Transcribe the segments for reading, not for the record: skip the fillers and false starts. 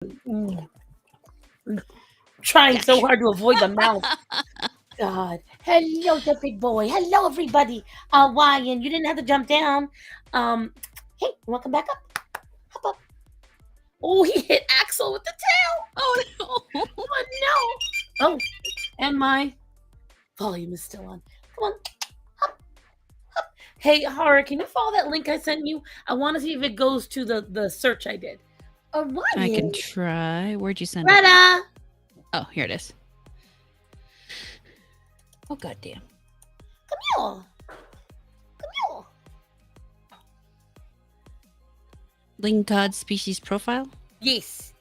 Mm. Trying so hard to avoid the mouth. God. Hello, the big boy. Hello, everybody. Wyan, you didn't have to jump down. Hey, welcome back up. Hop up. Oh, he hit Axel with the tail. Oh no! Oh no. Oh, and my volume is still on. Come on. Hop. Hey, Hara, can you follow that link I sent you? I want to see if it goes to the search I did. What? I can try. Where'd you send it? Greta. Oh, here it is. Oh goddamn! Come here. Lingcod species profile. Yes.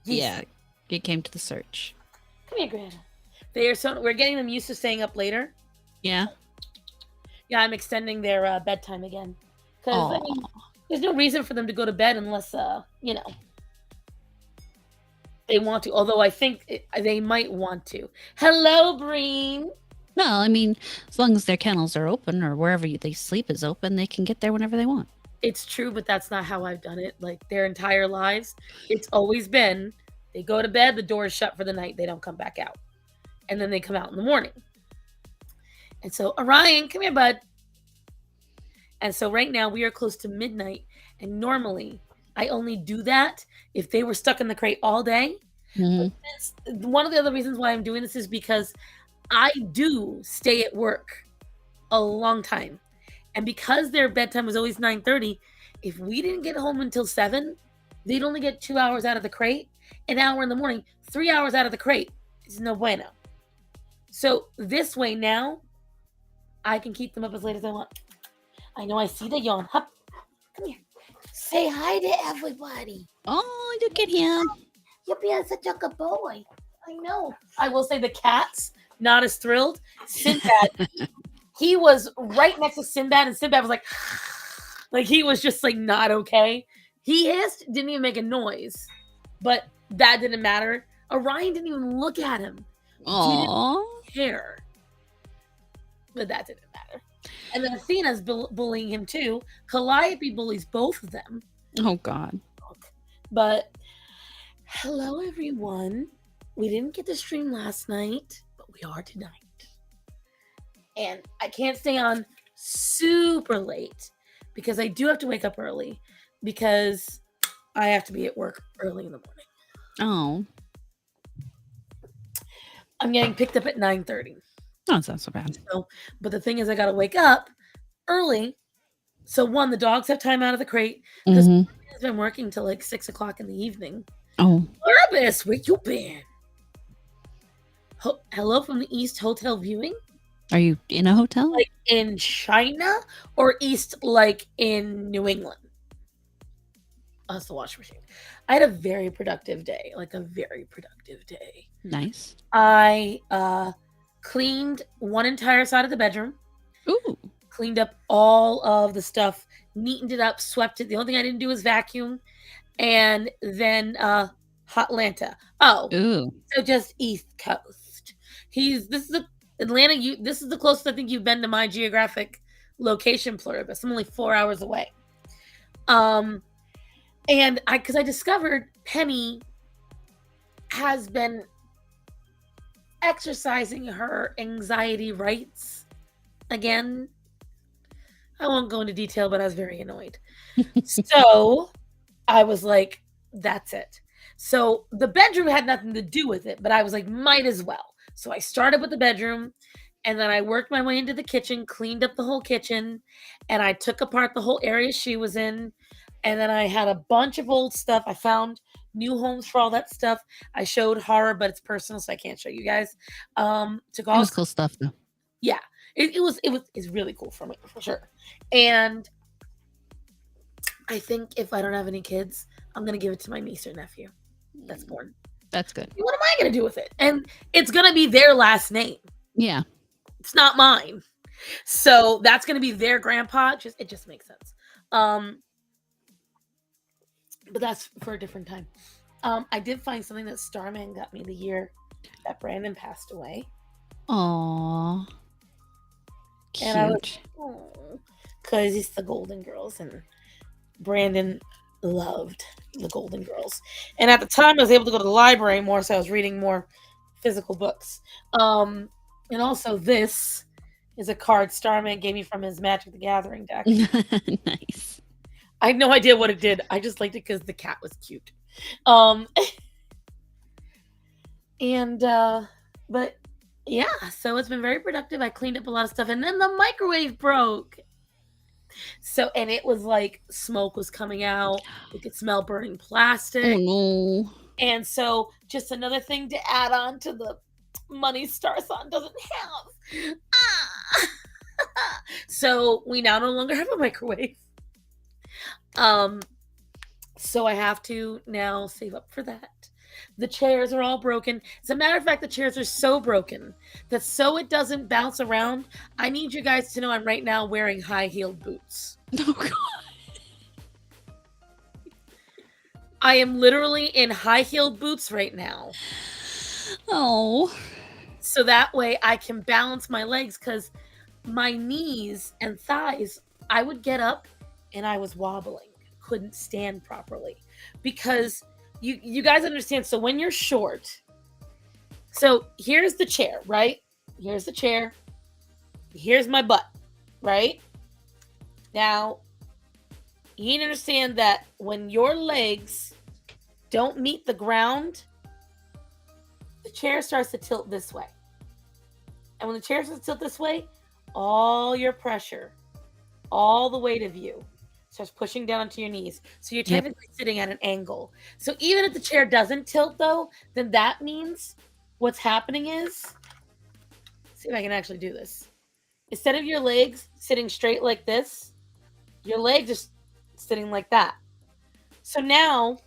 Yeah, it came to the search. Come here, Greta. We're getting them used to staying up later. Yeah. Yeah, I'm extending their bedtime again. Because there's no reason for them to go to bed unless they want to. Although I think they might want to. Hello, Breen. Well, I mean, as long as their kennels are open or wherever they sleep is open, they can get there whenever they want. It's true, but that's not how I've done it. Like their entire lives, it's always been they go to bed, the door is shut for the night, they don't come back out, and then they come out in the morning. And so, Orion, come here, bud. And so right now we are close to midnight, and normally I only do that if they were stuck in the crate all day. Mm-hmm. One of the other reasons why I'm doing this is because I do stay at work a long time. And because their bedtime was always 9:30, if we didn't get home until 7, they'd only get 2 hours out of the crate, an hour in the morning, 3 hours out of the crate. It's no bueno. So this way now, I can keep them up as late as I want. I know I see the yawn. Hup. Come here. Say hi to everybody. Oh, look at him. You're being such a good boy. I know. I will say the cats, not as thrilled. Sinbad, he was right next to Sinbad, and Sinbad was like he was just like not okay. He hissed, didn't even make a noise, but that didn't matter. Orion didn't even look at him. Aww. Didn't care. But that didn't matter. And then Athena's bullying him too. Calliope bullies both of them. Oh God. But hello everyone. We didn't get to stream last night, but we are tonight. And I can't stay on super late because I do have to wake up early because I have to be at work early in the morning. Oh. I'm getting picked up at 9:30. Oh, it's not so bad. So, but the thing is, I got to wake up early. So one, the dogs have time out of the crate because I've been working till like 6 o'clock in the evening. Oh. Erebus, where you been? Hello from the East Hotel viewing. Are you in a hotel? Like in China or East, like in New England? Oh, it's the washing machine. I had a very productive day. Like a very productive day. Nice. I cleaned one entire side of the bedroom. Ooh. Cleaned up all of the stuff, neatened it up, swept it. The only thing I didn't do was vacuum. And then Hotlanta. Oh. Ooh. So just East Coast. This is the Atlanta, this is the closest I think you've been to my geographic location, Pluribus. I'm only 4 hours away. And because I discovered Penny has been exercising her anxiety rights again. I won't go into detail, but I was very annoyed. So I was like, that's it. So the bedroom had nothing to do with it, but I was like, might as well. So I started with the bedroom, and then I worked my way into the kitchen, cleaned up the whole kitchen, and I took apart the whole area she was in. And then I had a bunch of old stuff. I found new homes for all that stuff. I showed horror, but it's personal, so I can't show you guys. Took all it was cool stuff, though. Yeah, it's really cool for me, for sure. And I think if I don't have any kids, I'm gonna give it to my niece or nephew that's born. That's good. What am I gonna do with it? And it's gonna be their last name. Yeah, it's not mine. So that's gonna be their grandpa. It just makes sense. But that's for a different time. I did find something that Starman got me the year that Brandon passed away. Aww. Cute. And I was, because it's the Golden Girls, and Brandon loved the Golden Girls. And at the time, I was able to go to the library more, so I was reading more physical books. And also, this is a card Starman gave me from his Magic the Gathering deck. Nice. I had no idea what it did. I just liked it because the cat was cute. Um, and but yeah, so it's been very productive. I cleaned up a lot of stuff, and then the microwave broke. So, and it was like smoke was coming out. You could smell burning plastic. Oh no. And so, just another thing to add on to the money Star Son doesn't have. Ah! So, we now no longer have a microwave. So I have to now save up for that. The chairs are all broken. As a matter of fact, the chairs are so broken that so it doesn't bounce around, I need you guys to know I'm right now wearing high-heeled boots. Oh god. I am literally in high-heeled boots right now. Oh. So that way I can balance my legs, because my knees and thighs, I would get up and I was wobbling, couldn't stand properly, because you guys understand. So when you're short, so here's the chair, right? Here's the chair. Here's my butt, right? Now, you need to understand that when your legs don't meet the ground, the chair starts to tilt this way. And when the chair starts to tilt this way, all your pressure, all the weight of you starts pushing down onto your knees. So you're technically sitting at an angle. So even if the chair doesn't tilt, though, then that means what's happening is, see if I can actually do this. Instead of your legs sitting straight like this, your legs are sitting like that. So now,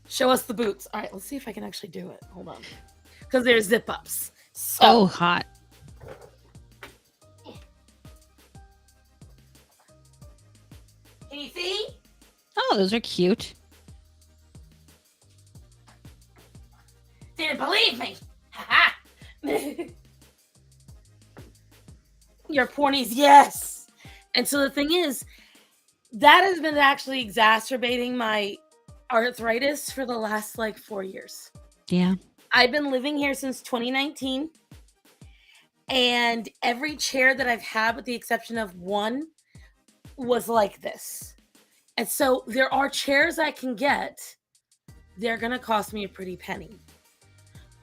show us the boots. All right, let's see if I can actually do it. Hold on. Because there's zip-ups. So, hot. Can you see? Oh, those are cute. Didn't believe me. Ha Your pornies, yes. And so the thing is, that has been actually exacerbating my arthritis for the last like 4 years. Yeah. I've been living here since 2019. And every chair that I've had, with the exception of one, was like this. And so there are chairs I can get. They're going to cost me a pretty penny.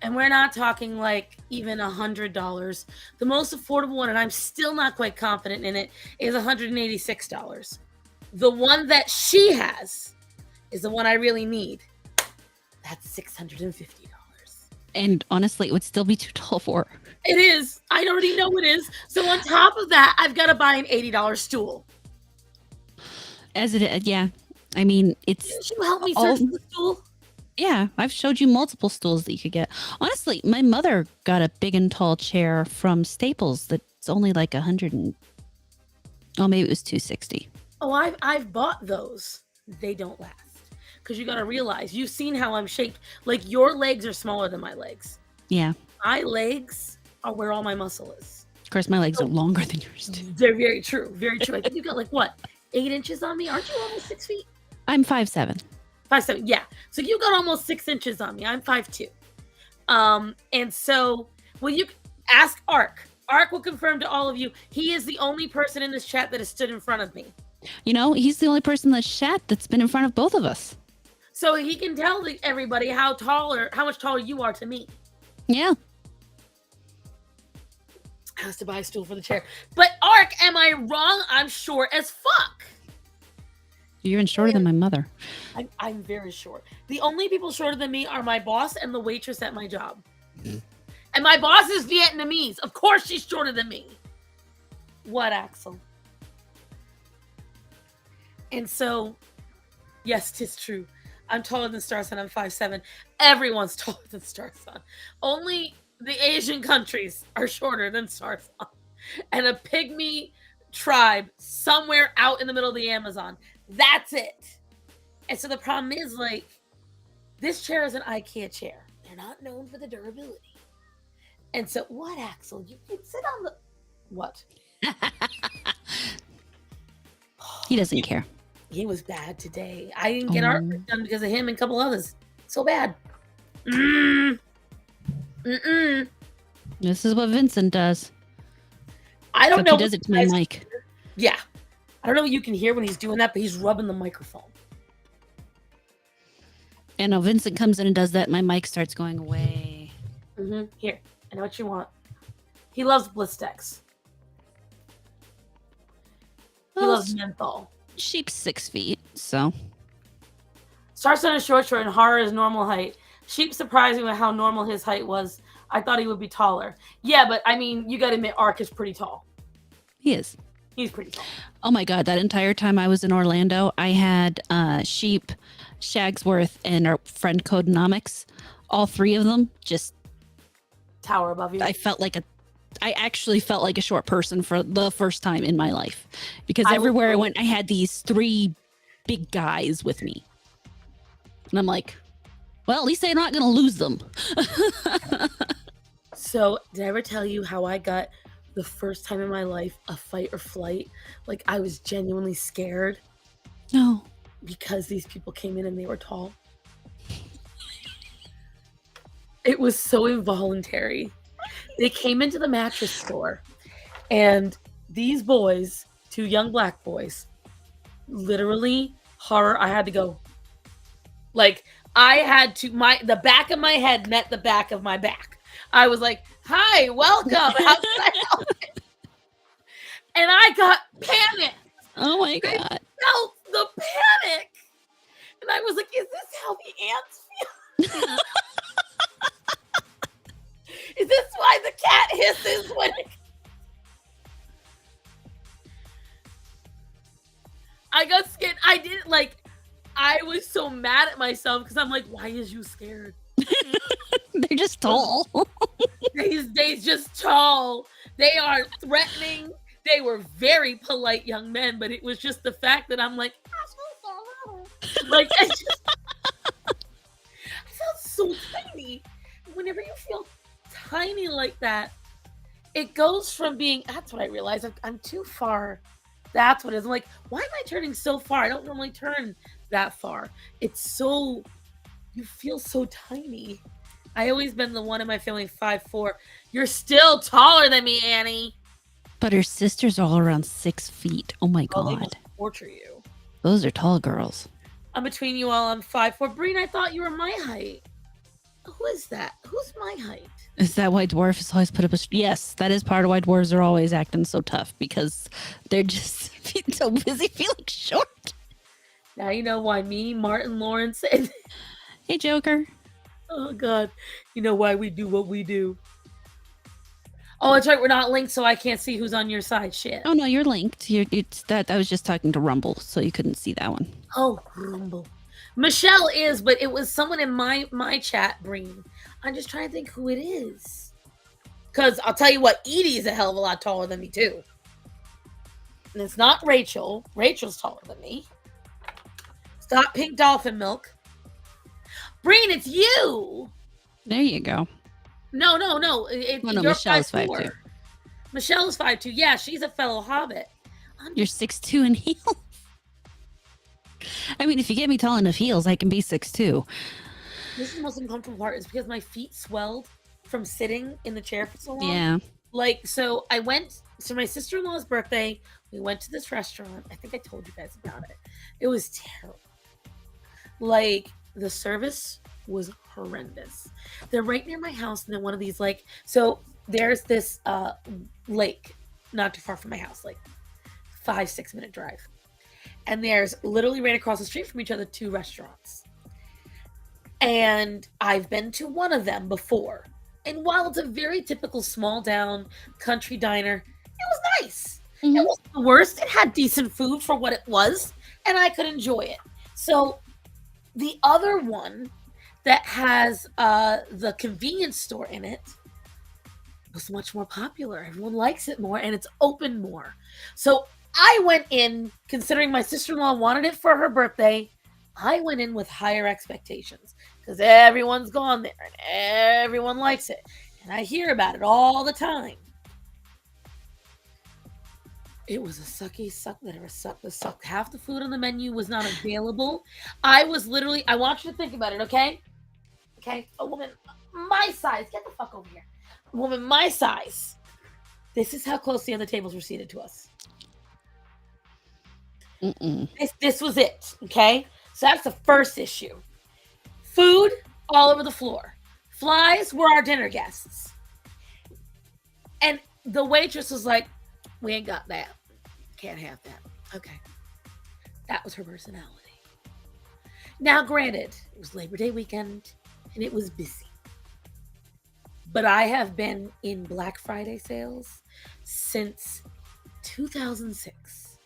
And we're not talking like even $100. The most affordable one, and I'm still not quite confident in it, is $186. The one that she has is the one I really need. That's $650. And honestly, it would still be too tall for her. It is. I already know it is. So on top of that, I've got to buy an $80 stool. As it is, yeah. I mean, it's... Didn't you help me search the stool? Yeah, I've showed you multiple stools that you could get. Honestly, my mother got a big and tall chair from Staples that's only like 100 and... Oh, maybe it was 260. Oh, I've bought those. They don't last. Because you got to realize, you've seen how I'm shaped. Like, your legs are smaller than my legs. Yeah. My legs are where all my muscle is. Of course, my legs are longer than yours, too. They're very true. Very true. I think you've got like, what, 8 inches on me? Aren't you almost 6 feet? I'm 5'7". 5'7", yeah. So you got almost 6 inches on me. I'm 5'2". And so, well, you ask Ark. Ark will confirm to all of you, he is the only person in this chat that has stood in front of me. You know, he's the only person in the chat that's been in front of both of us. So he can tell everybody how much taller you are to me. Yeah. Has to buy a stool for the chair. But Ark, am I wrong? I'm short as fuck. You're even shorter than my mother. I'm very short. The only people shorter than me are my boss and the waitress at my job. Mm-hmm. And my boss is Vietnamese. Of course she's shorter than me. What, Axel? And so, yes, 'tis true. I'm taller than Star Son. I'm 5'7". Everyone's taller than Star Son. Only the Asian countries are shorter than Star Son. And a pygmy tribe somewhere out in the middle of the Amazon. That's it. And so the problem is, like, this chair is an IKEA chair. They're not known for the durability. And so, what, Axel? You can sit on the... What? He doesn't care. He was bad today. I didn't get Oh, artwork done because of him and a couple others. So bad. Mm. Mm-mm. this is what Vincent does. I don't Except know he what does it to you my guys mic. hear. Yeah. I don't know what you can hear when he's doing that, but he's rubbing the microphone. And now Vincent comes in and does that, and my mic starts going away. Here, I know what you want. He loves Blistex. He Well, loves menthol. Sheep's 6 feet, so. Starson is short, and Horror is normal height. Sheep surprised me with how normal his height was. I thought he would be taller. Yeah, but I mean, you got to admit, Ark is pretty tall. He is. He's pretty tall. Oh my God, that entire time I was in Orlando, I had Sheep, Shagsworth, and our friend Codenomics. All three of them just tower above you. I actually felt like a short person for the first time in my life, because everywhere I went, I had these three big guys with me. And I'm like, well, at least they're not going to lose them. So, did I ever tell you how I got the first time in my life a fight or flight? Like, I was genuinely scared. No. Because these people came in and they were tall. It was so involuntary. They came into the mattress store, and these boys, two young black boys, literally, Horror, I had to go. Like, I had to, the back of my head met the back of my back. I was like, hi, welcome. How can I help you? And I got panicked. Oh my God. I felt the panic. And I was like, is this how the ants feel? Is this why the cat hisses when it... I got scared. I didn't like... I was so mad at myself because I'm like, why is you scared? They're just tall. They're just tall. They are threatening. They were very polite young men, but it was just the fact that I'm like, like I felt so tiny. Whenever you feel tiny like that, it goes from being, that's what I realized, I'm too far. That's what it is. I'm like, why am I turning so far? I don't normally turn that far. It's so, you feel so tiny. I always been the one in my family 5'4". You're still taller than me, Annie. But her sisters are all around 6 feet. Oh my God. They must torture you. Those are tall girls. I'm between you all. I'm 5'4". Breen, I thought you were my height. Who is that? Who's my height? Is that why dwarfs always put up a... Yes, that is part of why dwarves are always acting so tough, because they're just so busy feeling short. Now you know why me, Martin Lawrence, and... Hey, Joker. Oh, God. You know why we do what we do. Oh, that's right. We're not linked, so I can't see who's on your side. Shit. Oh, no, you're linked. It's that. I was just talking to Rumble, so you couldn't see that one. Oh, Rumble. Michelle is, but it was someone in my chat, Breen. I'm just trying to think who it is. Because I'll tell you what, Edie is a hell of a lot taller than me, too. And it's not Rachel. Rachel's taller than me. Stop pink dolphin milk. Breen, it's you. There you go. No. No, Michelle's 5'2". Michelle is 5'2". Yeah, she's a fellow hobbit. You're 6'2" in heels. I mean, if you get me tall enough heels, I can be 6'2". This is the most uncomfortable part, is because my feet swelled from sitting in the chair for so long. Yeah. Like, so I went to my sister-in-law's birthday. We went to this restaurant. I think I told you guys about it. It was terrible. Like, the service was horrendous. They're right near my house, and then one of these, like, so there's this lake not too far from my house, like 5-6 minute drive. And there's literally right across the street from each other 2 restaurants. And I've been to one of them before. And while it's a very typical small down country diner, it was nice. Mm-hmm. It wasn't the worst. It had decent food for what it was, and I could enjoy it. So the other one that has the convenience store in it was much more popular. Everyone likes it more, and it's open more. So I went in, considering my sister-in-law wanted it for her birthday, I went in with higher expectations because everyone's gone there and everyone likes it. And I hear about it all the time. It was a sucky suck that ever sucked the suck. Half the food on the menu was not available. I was literally, I want you to think about it, okay? Okay? A woman my size, get the fuck over here. A woman my size. This is how close the other tables were seated to us. This was it, okay? So that's the first issue. Food all over the floor. Flies were our dinner guests. And the waitress was like, we ain't got that. Can't have that. Okay. That was her personality. Now, granted, it was Labor Day weekend and it was busy. But I have been in Black Friday sales since 2006.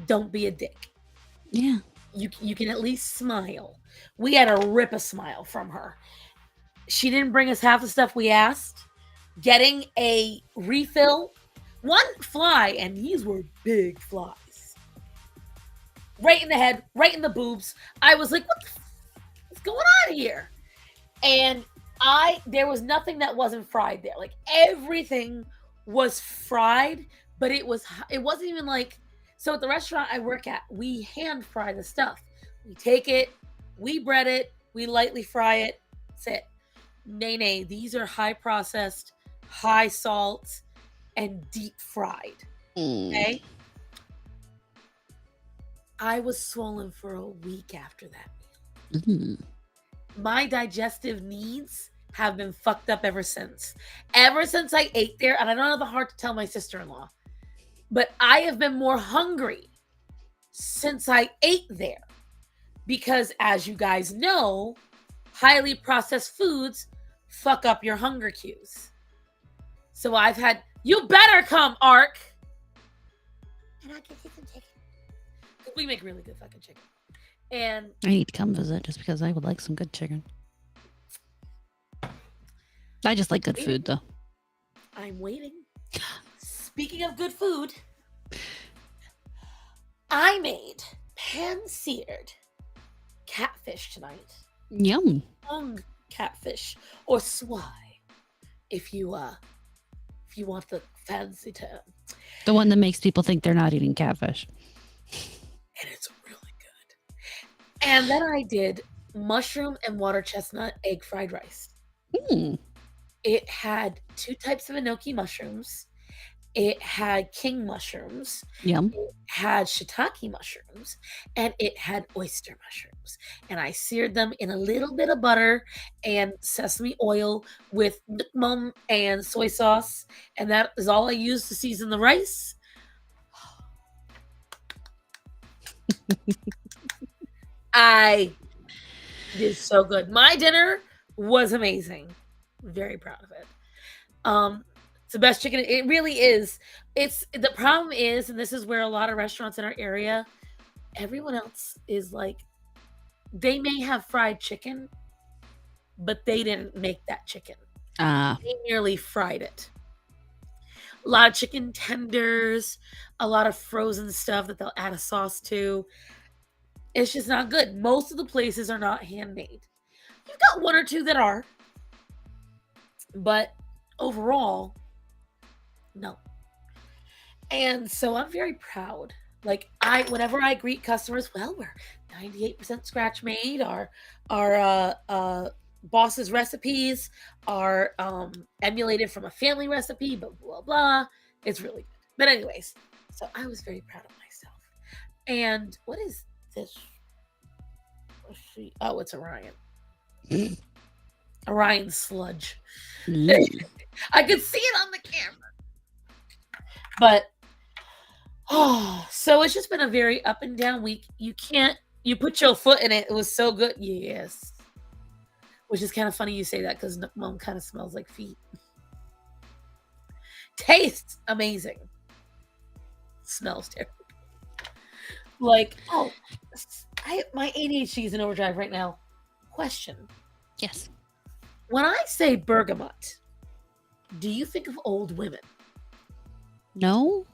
Don't be a dick. Yeah. You can at least smile. We had to rip a smile from her. She didn't bring us half the stuff we asked. Getting a refill, one fly, and these were big flies. Right in the head, right in the boobs. I was like, what's going on here? And there was nothing that wasn't fried there. Like everything was fried, but it wasn't even like, so at the restaurant I work at, we hand fry the stuff. We take it, we bread it, we lightly fry it. That's it. Nay, these are high processed, high salt, and deep fried. Okay? I was swollen for a week after that meal. My digestive needs have been fucked up ever since. Ever since I ate there, and I don't have the heart to tell my sister-in-law, but I have been more hungry since I ate there. Because as you guys know, highly processed foods fuck up your hunger cues. So I've had, you better come, Ark. And I can get some chicken. We make really good fucking chicken. And I need to come visit just because I would like some good chicken. I just like good food, though. I'm waiting. Speaking of good food, I made pan-seared catfish tonight. Yum. Hung catfish or swai, if you want the fancy term. The one that makes people think they're not eating catfish. And it's really good. And then I did mushroom and water chestnut egg fried rice. It had 2 types of enoki mushrooms. It had king mushrooms. Yum. It had shiitake mushrooms. And it had oyster mushrooms. And I seared them in a little bit of butter and sesame oil with mum and soy sauce. And that is all I used to season the rice. I did so good. My dinner was amazing. Very proud of it. It's the best chicken. It really is. It's the problem is, and this is where a lot of restaurants in our area, everyone else is like, they may have fried chicken, but they didn't make that chicken. They merely fried it. A lot of chicken tenders, a lot of frozen stuff that they'll add a sauce to. It's just not good. Most of the places are not handmade. You've got 1 or 2 that are, but overall, no. And so I'm very proud. Like whenever I greet customers, well, we're 98% scratch made. Our boss's recipes are emulated from a family recipe, but blah blah. It's really good. But anyways, so I was very proud of myself. And what is this? Oh, it's Orion. Orion sludge. I could see it on the camera. But so it's just been a very up and down week. You put your foot in it. It was so good. Yes. Which is kind of funny you say that because mom kind of smells like feet. Tastes amazing. Smells terrible. Like, my ADHD is in overdrive right now. Question. Yes. When I say bergamot, do you think of old women? No.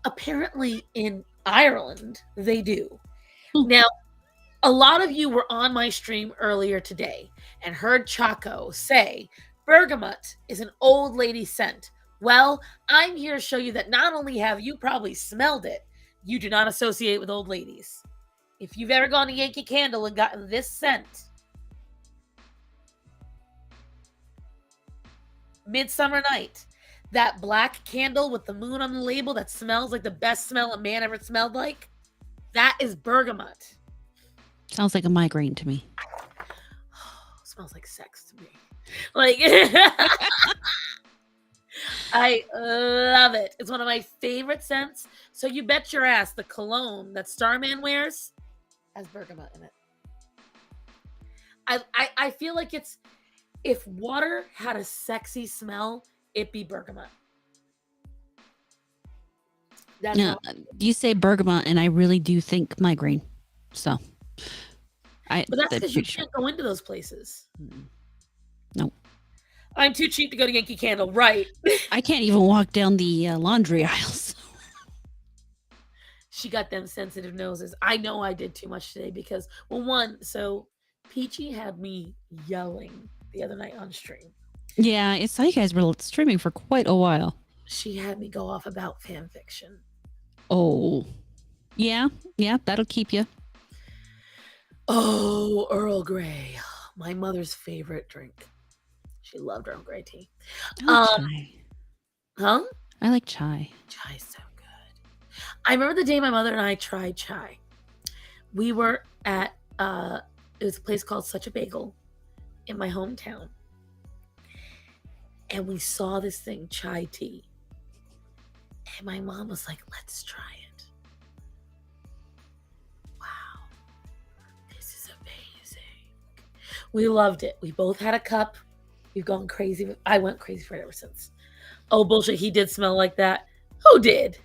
Apparently in Ireland, they do. Now, a lot of you were on my stream earlier today and heard Chaco say bergamot is an old lady scent. Well, I'm here to show you that not only have you probably smelled it, you do not associate with old ladies. If you've ever gone to Yankee Candle and gotten this scent, Midsummer Night, that black candle with the moon on the label that smells like the best smell a man ever smelled like, that is bergamot. Sounds like a migraine to me. Smells like sex to me. Like, I love it. It's one of my favorite scents. So you bet your ass the cologne that Starman wears has bergamot in it. I feel like it's, if water had a sexy smell, it'd be bergamot. That's Yeah, you say bergamot, and I really do think migraine. So, but that's because you can't go into those places. No. I'm too cheap to go to Yankee Candle, right? I can't even walk down the laundry aisles. She got them sensitive noses. I know I did too much today because, well, one, so Peachy had me yelling the other night on stream. Yeah, I saw you guys were streaming for quite a while. She had me go off about fan fiction. Oh, yeah, that'll keep you. Oh, Earl Grey, my mother's favorite drink. She loved Earl Grey tea. I like chai. Huh? I like chai. Chai's so good. I remember the day my mother and I tried chai. We were at it was a place called Such a Bagel in my hometown. And we saw this thing, chai tea. And my mom was like, let's try it. Wow. This is amazing. We loved it. We both had a cup. We've gone crazy. I went crazy for it ever since. Oh, bullshit. He did smell like that. Who did?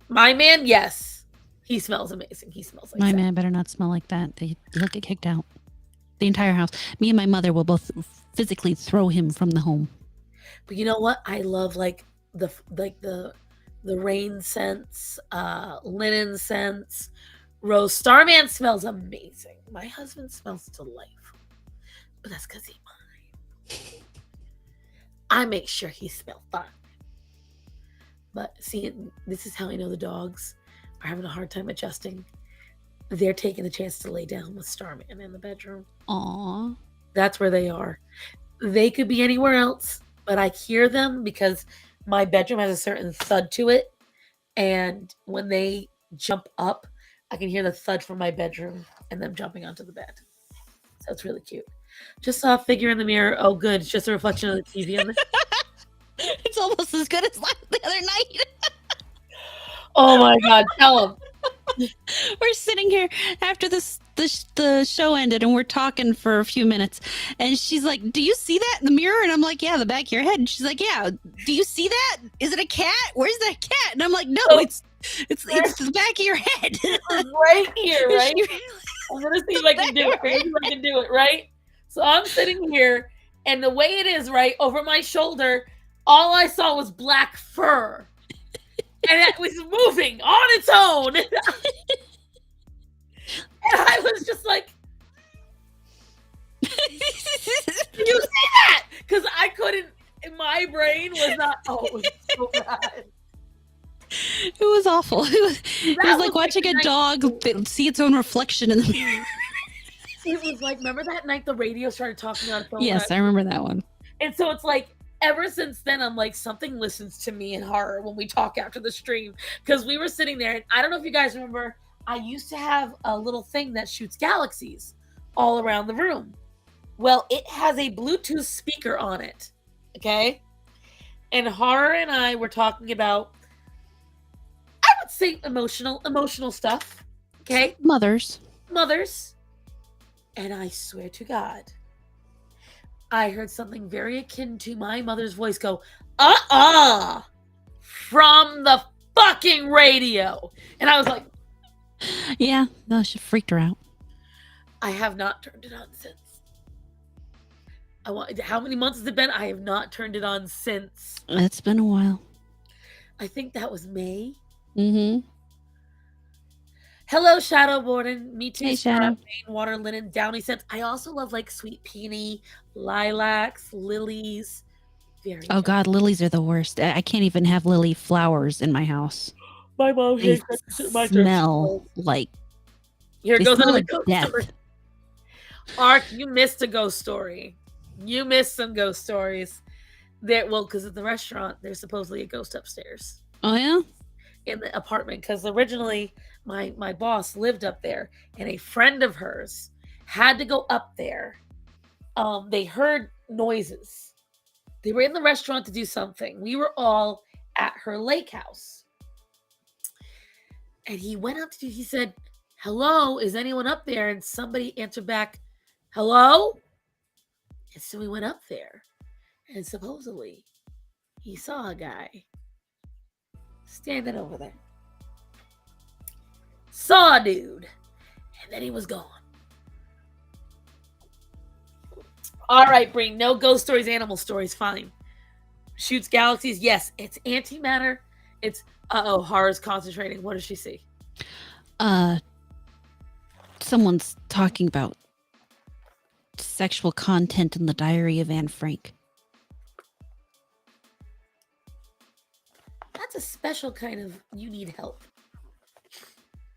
My man, yes. He smells amazing. He smells like my that. man better not smell like that. He'll get kicked out. The entire house. Me and my mother will both physically throw him from the home. But you know what? I love like the rain scents, linen scents. Rose Starman smells amazing. My husband smells delightful, but that's because he's mine. I make sure he smells fine. But see, this is how I know the dogs are having a hard time adjusting. They're taking the chance to lay down with Starman in the bedroom. Aww. That's where they are. They could be anywhere else, but I hear them because my bedroom has a certain thud to it. And when they jump up, I can hear the thud from my bedroom and them jumping onto the bed. So it's really cute. Just saw a figure in the mirror. Oh, good. It's just a reflection of the TV on the. It's almost as good as the other night. Oh my God. Tell them. We're sitting here after the show ended and we're talking for a few minutes, and she's like, do you see that in the mirror? And I'm like, yeah, the back of your head. And she's like, yeah, do you see that? Is it a cat? Where's that cat? And I'm like, no, it's the back of your head. Right here, right? I'm gonna see if I can do it. Right? So I'm sitting here, and the way it is, right, over my shoulder, all I saw was black fur. And it was moving on its own. And I was just like, did you see that? Because I couldn't, my brain was not, it was so bad. It was awful. It was like watching a dog see its own reflection in the mirror. It was like, remember that night the radio started talking on phone? Yes, I remember that one. And so it's like, ever since then, I'm like, something listens to me in horror when we talk after the stream. Because we were sitting there, and I don't know if you guys remember, I used to have a little thing that shoots galaxies all around the room. Well, it has a Bluetooth speaker on it. Okay? And Horror and I were talking about, I would say emotional stuff. Okay? Mothers. And I swear to God, I heard something very akin to my mother's voice go, from the fucking radio. And I was like, yeah, no, she freaked her out. I have not turned it on since. How many months has it been? I have not turned it on since. It's been a while. I think that was May. Mm-hmm. Hello, Shadow Borden. Me too. Hey, Shadow. Rain, water, linen, downy scents. I also love like sweet peony, lilacs, lilies. Very Oh dark. God, lilies are the worst. I can't even have lily flowers in my house. My mom They hates that my smell like Here they goes smell another like ghost story. death. Ark, you missed a ghost story. You missed some ghost stories. Because at the restaurant, there's supposedly a ghost upstairs Oh yeah. in the apartment. Because originally, my boss lived up there, and a friend of hers had to go up there. They heard noises. They were in the restaurant to do something. We were all at her lake house, and he went up to. He said, "Hello, is anyone up there?" And somebody answered back, "Hello." And so we went up there, and supposedly he saw a guy standing over there. Saw a dude, and then he was gone. All right, bring no ghost stories, animal stories, fine. Shoots galaxies, yes. It's antimatter. It's horror's concentrating. What does she see? Someone's talking about sexual content in the Diary of Anne Frank. That's a special kind of you need help.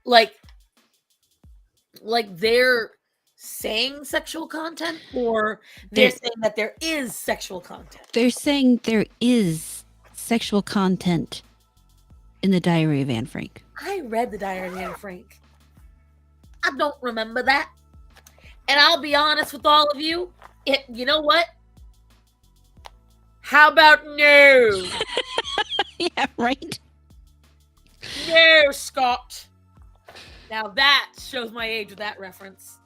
Like they're saying sexual content, or they're saying that there is sexual content. They're saying there is sexual content in the Diary of Anne Frank. I read the Diary of Anne Frank. I don't remember that. And I'll be honest with all of you. You know what? How about no? Yeah, right? No, Scott. Now that shows my age with that reference.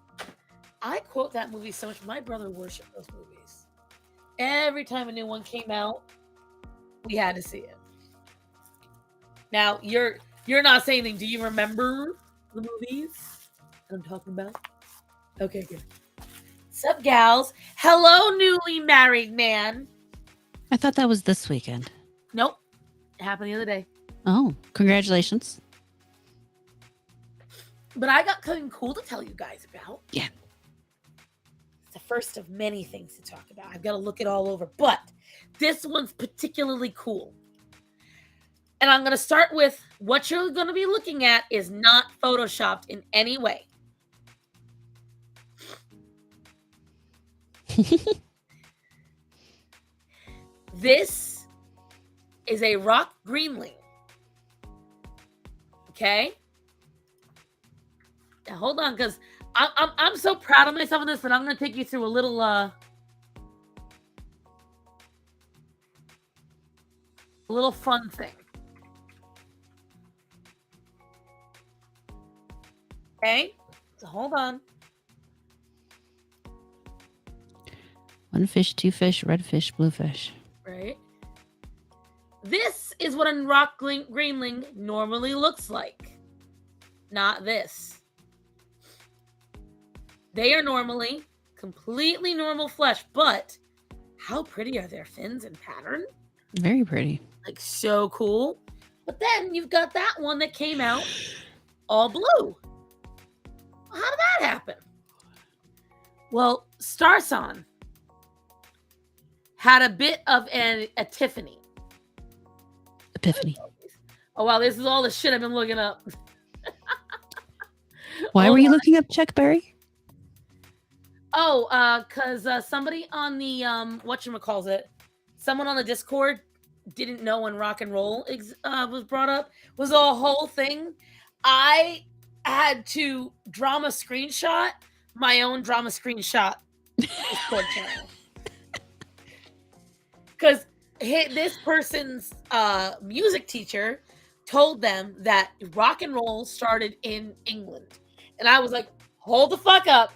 I quote that movie so much. My brother worshipped those movies. Every time a new one came out, we had to see it. Now, you're not saying anything. Do you remember the movies that I'm talking about? Okay, good. Sup, gals? Hello, newly married man. I thought that was this weekend. Nope. It happened the other day. Oh, congratulations. But I got something cool to tell you guys about. Yeah. It's the first of many things to talk about. I've got to look it all over. But this one's particularly cool. And I'm going to start with what you're going to be looking at is not photoshopped in any way. This is a rock greenling. Okay? Now hold on, because I'm so proud of myself in this that I'm going to take you through a little fun thing. Okay? So hold on. One fish, two fish, red fish, blue fish. Right? This is what a rock greenling normally looks like. Not this. They are normally completely normal flesh, but how pretty are their fins and pattern? Very pretty. Like, so cool. But then you've got that one that came out all blue. How did that happen? Well, Starson had a bit of an epiphany. Oh, wow, this is all the shit I've been looking up. Why were you looking up Chuck Berry? Oh, because somebody on the, whatchamacallit, someone on the Discord didn't know when rock and roll was brought up. Was a whole thing. I had to drama screenshot my own drama screenshot Discord channel. Because this person's music teacher told them that rock and roll started in England. And I was like, hold the fuck up.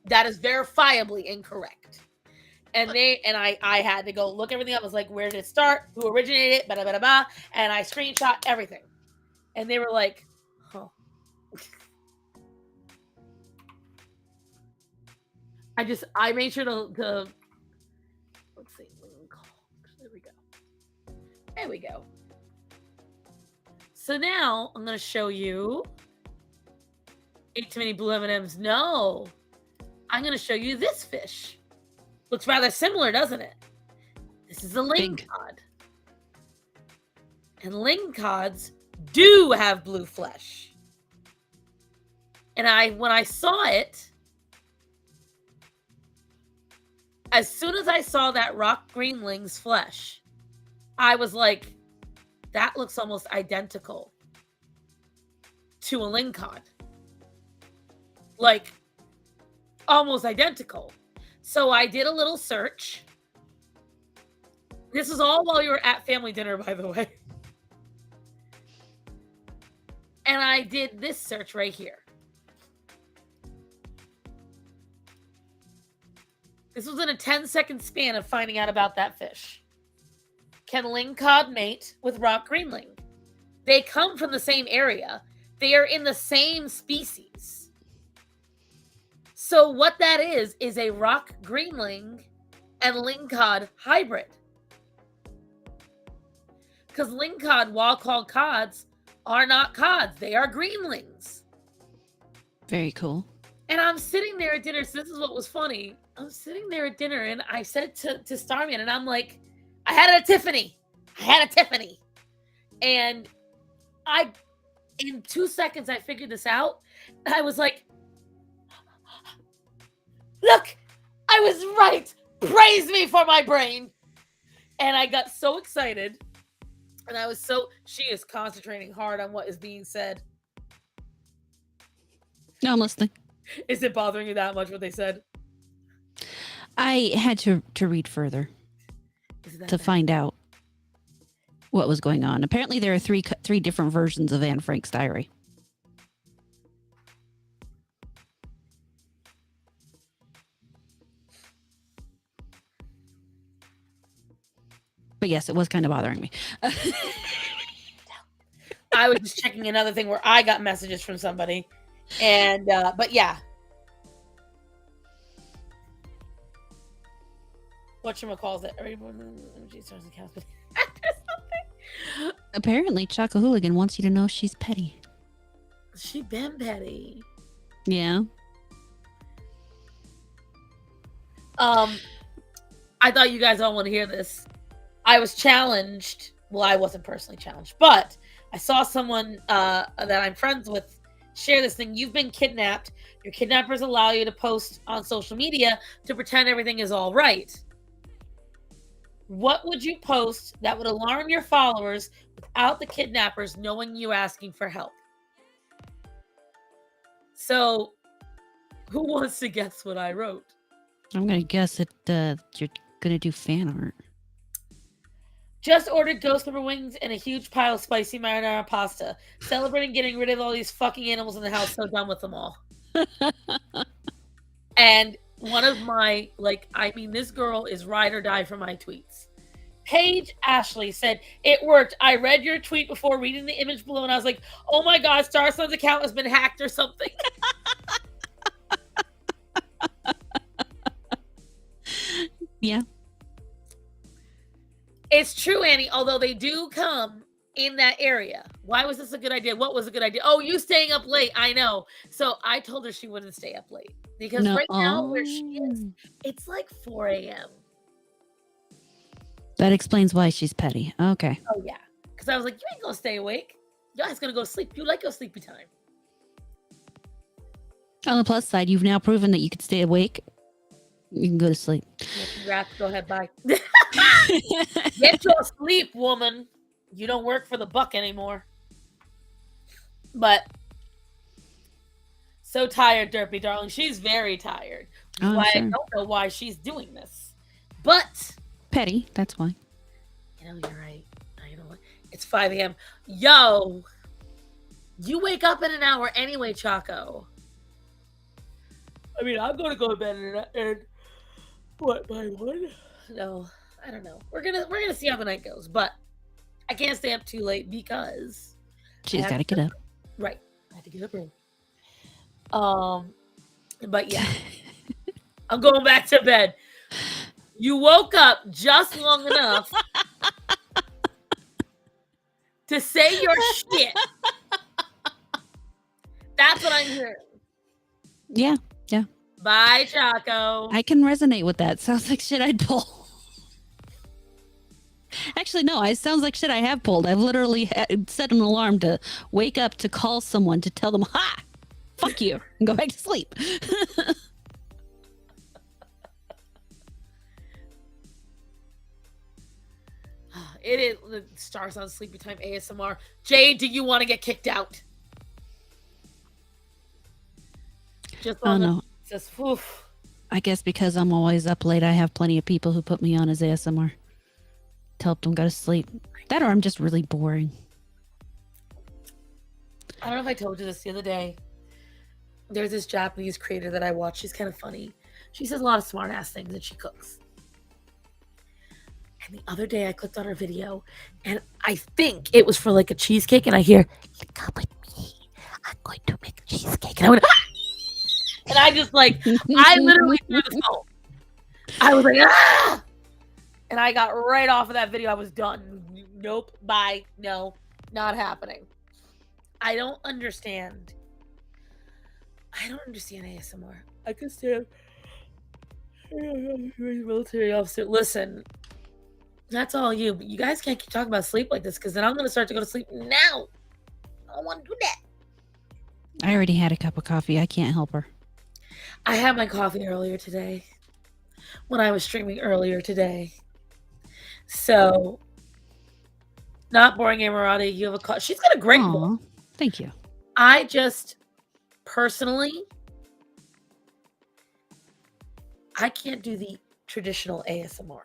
That is verifiably incorrect. And I had to go look everything up. I was like, where did it start? Who originated it? Blah, blah, blah, blah. And I screenshot everything. And they were like, huh. I made sure to let's see. There we go. So now I'm going to show you. Ate too many blue M&Ms. No. I'm going to show you this fish. Looks rather similar, doesn't it? This is a Big. lingcod. And lingcods do have blue flesh. And when I saw it, as soon as I saw that rock greenling's flesh, I was like, that looks almost identical to a lingcod. Like, almost identical. So I did a little search. This was all while you were at family dinner, by the way. And I did this search right here. This was in a 10-second span of finding out about that fish. Can lingcod mate with rock greenling? They come from the same area. They are in the same species. So what that is a rock greenling and lingcod hybrid. Because lingcod, while called cods, are not cods. They are greenlings. Very cool. And I'm sitting there at dinner. So this is what was funny. I'm sitting there at dinner and I said it to Starman and I'm like, I had a Tiffany. And in 2 seconds, I figured this out. And I was like, look, I was right. Praise me for my brain. And I got so excited. And she is concentrating hard on what is being said. No, I'm listening. Is it bothering you that much what they said? I had to read further to find out what was going on. Apparently, there are three different versions of Anne Frank's diary. But yes, it was kind of bothering me. I was just checking another thing where I got messages from somebody. And, but yeah. Whatchamacalls it? Apparently, Choco Hooligan wants you to know she's petty. She been petty. Yeah. I thought you guys all want to hear this. I was challenged. Well, I wasn't personally challenged, but I saw someone that I'm friends with share this thing. You've been kidnapped. Your kidnappers allow you to post on social media to pretend everything is all right. What would you post that would alarm your followers without the kidnappers knowing you asking for help? So, who wants to guess what I wrote? I'm going to guess that you're going to do fan art. Just ordered ghost pepper wings and a huge pile of spicy marinara pasta. Celebrating getting rid of all these fucking animals in the house. So done with them all. And one of my, this girl is ride or die for my tweets. Paige Ashley said, it worked. I read your tweet before reading the image below and I was like, oh my God, Star Sun's account has been hacked or something. Yeah. It's true, Annie, although they do come in that area. Why was this a good idea? What was a good idea? Oh, you staying up late. I know. So I told her she wouldn't stay up late because right now where she is, it's like 4 a.m. That explains why she's petty. Okay. Oh, yeah. Because I was like, you ain't going to stay awake. Your ass going to go to sleep. You like your sleepy time. On the plus side, you've now proven that you can stay awake. You can go to sleep. Yeah, congrats. Go ahead. Bye. Get your sleep, woman. You don't work for the buck anymore. But so tired, Derpy darling. She's very tired. Which is why sure. I don't know why she's doing this. But petty, that's why. You know, you're right. You know what? It's 5 a.m. Yo, you wake up in an hour anyway, Choco. I mean, I'm going to go to bed and what, by 1? No, I don't know. We're gonna see how the night goes, but I can't stay up too late because she's got to get up. Right, I have to get up early. But yeah, I'm going back to bed. You woke up just long enough to say your shit. That's what I'm hearing. Yeah. Yeah. Bye, Choco. I can resonate with that. Sounds like shit I'd pull. Actually, no, it sounds like shit I have pulled. I've literally set an alarm to wake up to call someone to tell them, ha, fuck you, and go back to sleep. It is the Stars on Sleepy Time ASMR. Jay, do you want to get kicked out? Just Oh on the no. just oof. I guess because I'm always up late, I have plenty of people who put me on as ASMR to help them go to sleep. That or I'm just really boring. I don't know if I told you this the other day. There's this Japanese creator that I watch. She's kind of funny. She says a lot of smart ass things and she cooks. And the other day I clicked on her video and I think it was for like a cheesecake and I hear, come with me. I'm going to make a cheesecake. And I went, ah! And I just like, I literally threw the phone. I was like, ah! And I got right off of that video. I was done. Nope. Bye. No, not happening. I don't understand. I don't understand ASMR. I can stand military officer. Listen, that's all you. But you guys can't keep talking about sleep like this because then I'm going to start to go to sleep now. I don't want to do that. I already had a cup of coffee. I can't help her. I had my coffee earlier today when I was streaming earlier today. So, not boring, Amarati. You have a call. She's got a great voice. Thank you. I just personally, I can't do the traditional ASMR.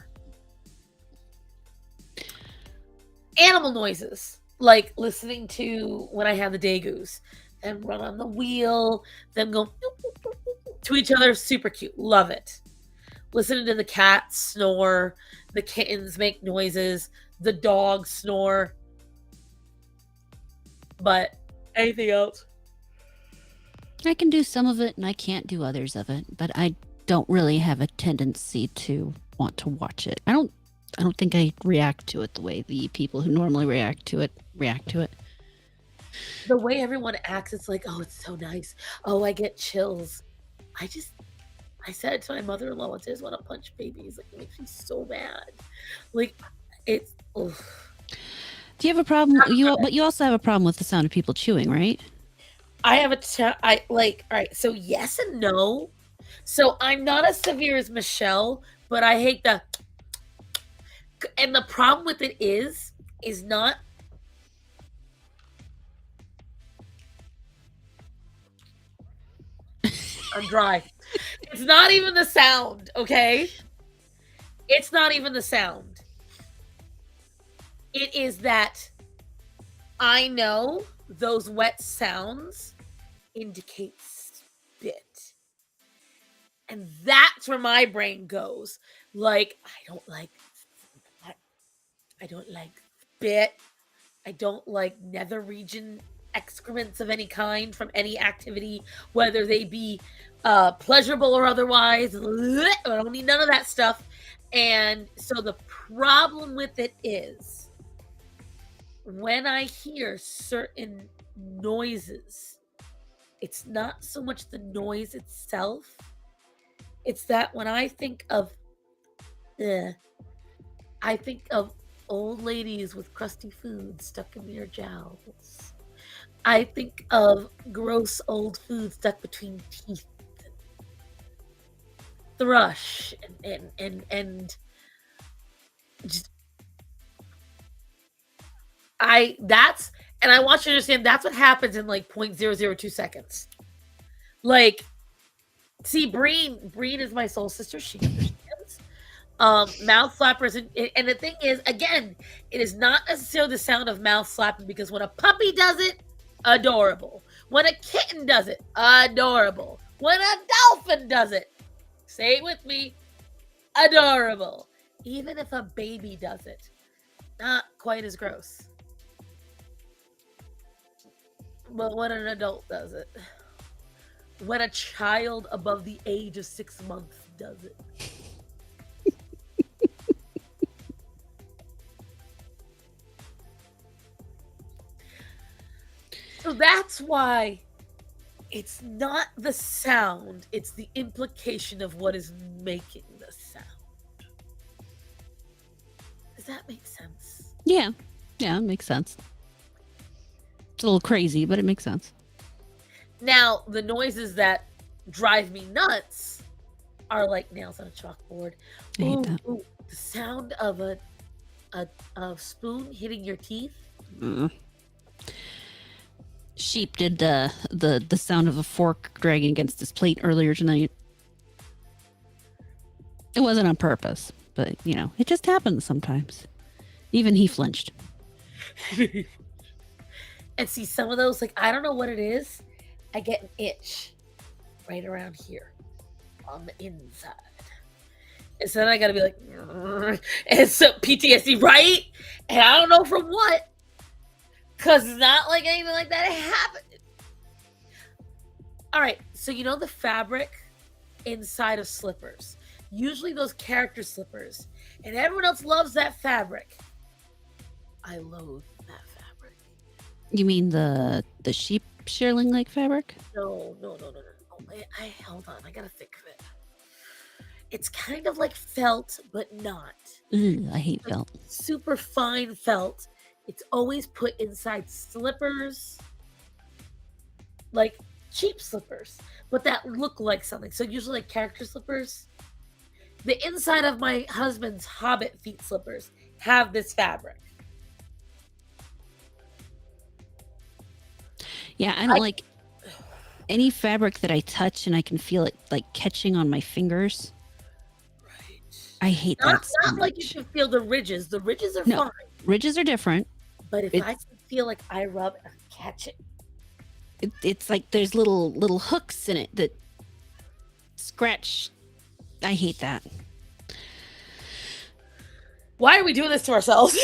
Animal noises, like listening to when I have the Dagoos, them run on the wheel, them go to each other, super cute. Love it. Listening to the cats snore, the kittens make noises, the dogs snore. But anything else? I can do some of it and I can't do others of it, but I don't really have a tendency to want to watch it. I don't think I react to it the way the people who normally react to it. The way everyone acts, it's like, oh, it's so nice. Oh, I get chills. I said it to my mother-in-law once, I just want to punch babies. Like, it makes me so mad. Like, it's, ugh. Do you have a problem? But you also have a problem with the sound of people chewing, right? I have all right, so yes and no. So I'm not as severe as Michelle, but I hate and the problem with it is not I'm dry. It's not even the sound, okay? It's not even the sound. It is that I know those wet sounds indicate spit. And that's where my brain goes. Like, I don't like spit. I don't like nether region excrements of any kind from any activity, whether they be pleasurable or otherwise. I don't need none of that stuff. And so the problem with it is when I hear certain noises, it's not so much the noise itself. It's that when I think of I think of old ladies with crusty food stuck in their jowls. I think of gross old food stuck between teeth, thrush, and just and I want you to understand that's what happens in like 0.002 seconds. Like, see, Breen is my soul sister. She understands. Mouth flappers, and the thing is, again, it is not necessarily the sound of mouth flapping because when a puppy does it, adorable. When a kitten does it, adorable. When a dolphin does it, say it with me, adorable. Even if a baby does it, not quite as gross. But when an adult does it, when a child above the age of 6 months does it. So that's why it's not the sound, it's the implication of what is making the sound. Does that make sense? Yeah. Yeah, it makes sense. It's a little crazy, but it makes sense. Now, the noises that drive me nuts are like nails on a chalkboard. I hate that. Ooh, the sound of a spoon hitting your teeth. Sheep did the sound of a fork dragging against his plate earlier tonight. It wasn't on purpose, but it just happens sometimes. Even he flinched. And see, some of those, like, I don't know what it is. I get an itch right around here on the inside. And so then I gotta be like, and so PTSD, right? And I don't know from what. Because it's not like anything like that happened. All right, so you know the fabric inside of slippers. Usually those character slippers. And everyone else loves that fabric. I loathe that fabric. You mean the sheep shearling like fabric? No. I hold on, I gotta think of it. It's kind of like felt, but not. Ugh, I hate felt. Super fine felt. It's always put inside slippers, like cheap slippers, but that look like something. So usually like character slippers. The inside of my husband's Hobbit feet slippers have this fabric. Yeah, I don't like any fabric that I touch and I can feel it like catching on my fingers. Right. I hate that so Not much. like you can feel the ridges. The ridges are fine. Ridges are different. But if I can feel like I rub and catch it. It's like there's little hooks in it that scratch. I hate that. Why are we doing this to ourselves?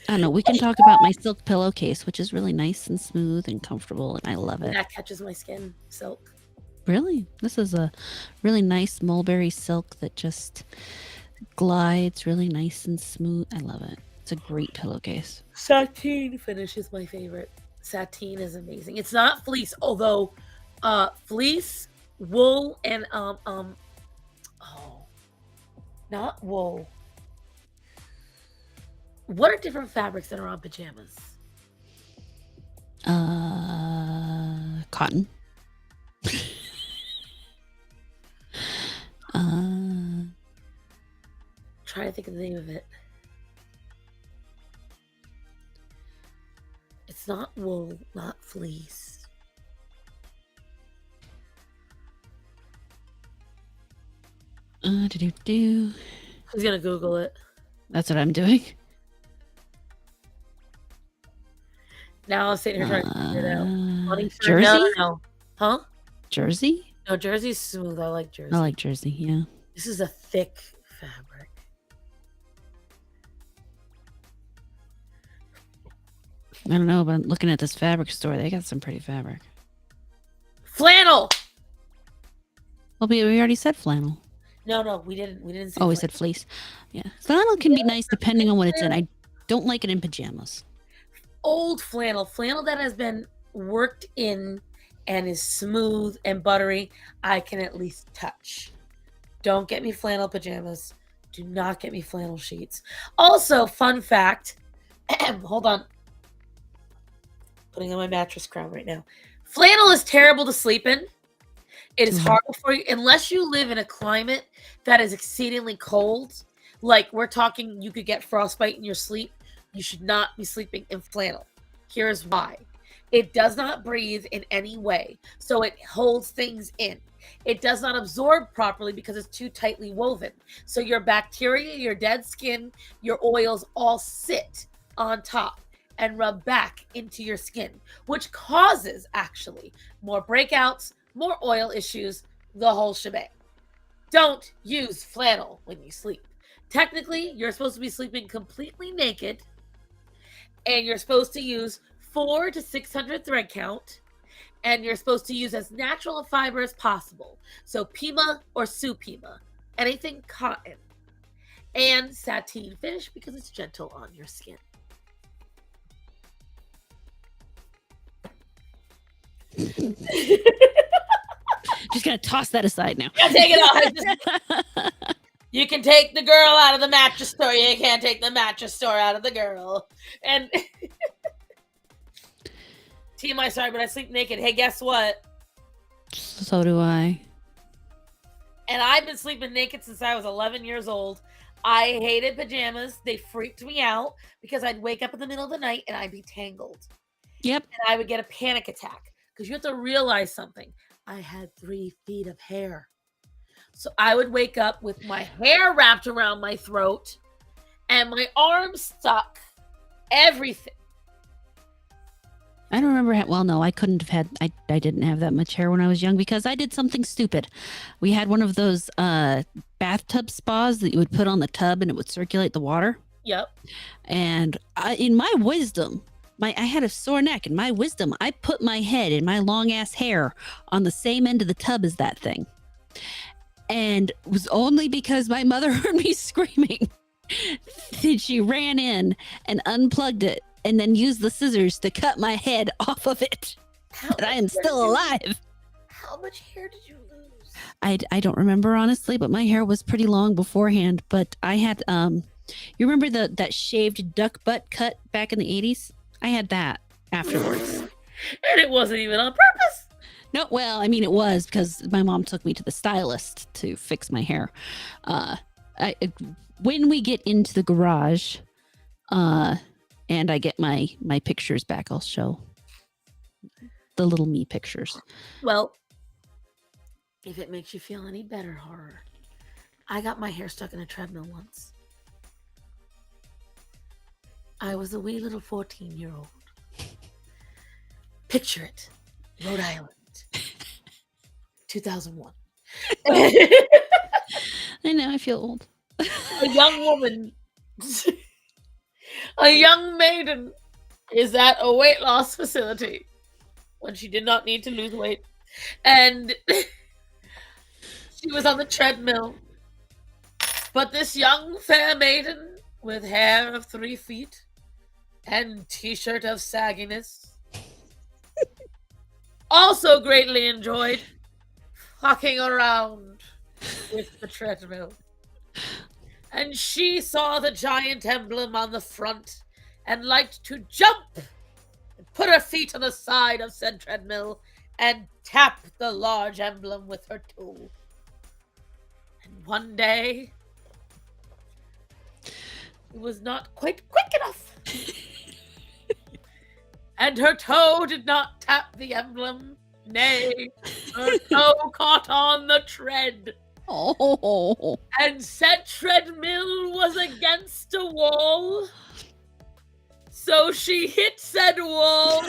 I don't know. We can talk about my silk pillowcase, which is really nice and smooth and comfortable, and I love it. That catches my skin. Silk. Really? This is a really nice mulberry silk that just glides really nice and smooth. I love it. It's a great pillowcase. Sateen finish is my favorite. Sateen is amazing. It's not fleece, although fleece, wool, and not wool. What are different fabrics that are on pajamas? Cotton. Try to think of the name of it. It's not wool, not fleece. Do. Who's gonna Google it? That's what I'm doing. Now I'm sitting here trying to figure it out. Jersey? No. Huh? Jersey? No, Jersey's smooth. I like Jersey. I like Jersey, yeah. This is a thick fabric. I don't know, but looking at this fabric store, they got some pretty fabric. Flannel! Well, we already said flannel. No, we didn't. We didn't say. Oh, we said fleece. Yeah, flannel can be nice depending on what it's in. I don't like it in pajamas. Old flannel that has been worked in and is smooth and buttery, I can at least touch. Don't get me flannel pajamas. Do not get me flannel sheets. Also, fun fact. Hold on. Putting on my mattress crown right now. Flannel is terrible to sleep in. It is horrible for you unless you live in a climate that is exceedingly cold. Like we're talking, you could get frostbite in your sleep. You should not be sleeping in flannel. Here's why. It does not breathe in any way, so it holds things in. It does not absorb properly because it's too tightly woven. So your bacteria, your dead skin, your oils all sit on top and rub back into your skin, which causes actually more breakouts, more oil issues, the whole shebang. Don't use flannel when you sleep. Technically, you're supposed to be sleeping completely naked, and you're supposed to use 400 to 600 thread count, and you're supposed to use as natural a fiber as possible. So Pima or Supima, anything cotton, and sateen finish because it's gentle on your skin. Just gonna toss that aside now. Yeah, take it off. You can take the girl out of the mattress store. You can't take the mattress store out of the girl. And TMI, sorry, but I sleep naked. Hey, guess what? So do I. And I've been sleeping naked since I was 11 years old. I hated pajamas. They freaked me out because I'd wake up in the middle of the night and I'd be tangled. Yep. And I would get a panic attack because you have to realize something. I had 3 feet of hair. So I would wake up with my hair wrapped around my throat and my arms stuck. Everything. I don't remember. Well, no, I couldn't have had. I didn't have that much hair when I was young because I did something stupid. We had one of those bathtub spas that you would put on the tub and it would circulate the water. Yep. And in my wisdom, I had a sore neck. In my wisdom, I put my head and my long ass hair on the same end of the tub as that thing. And it was only because my mother heard me screaming that she ran in and unplugged it and then used the scissors to cut my head off of it. But I am still alive. How much hair did you lose? I don't remember, honestly, but my hair was pretty long beforehand. But I had, you remember that shaved duck butt cut back in the 80s? I had that afterwards. And it wasn't even on purpose. No, well, I mean, it was because my mom took me to the stylist to fix my hair. When we get into the garage, and I get my pictures back, I'll show the little me pictures. Well, if it makes you feel any better, horror, I got my hair stuck in a treadmill once. I was a wee little 14-year-old. Picture it, Rhode Island, 2001. I know, I feel old. A young woman, a young maiden, is at a weight loss facility when she did not need to lose weight. And she was on the treadmill. But this young fair maiden with hair of 3 feet and t-shirt of sagginess also greatly enjoyed fucking around with the treadmill. And she saw the giant emblem on the front and liked to jump and put her feet on the side of said treadmill and tap the large emblem with her toe. And one day, it was not quite quick enough. And her toe did not tap the emblem. Nay, her toe caught on the tread. Oh. And said treadmill was against a wall. So she hit said wall.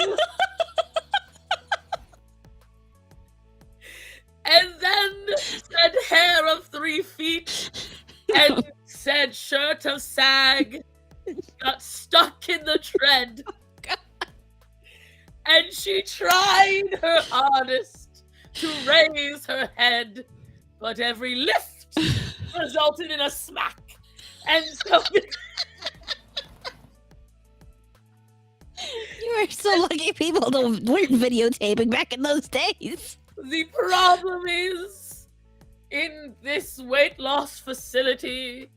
And then said hair of 3 feet and said shirt of sag got stuck in the tread. And she tried her hardest to raise her head, but every lift resulted in a smack. And so You were so lucky people weren't videotaping back in those days. the problem is, in this weight loss facility,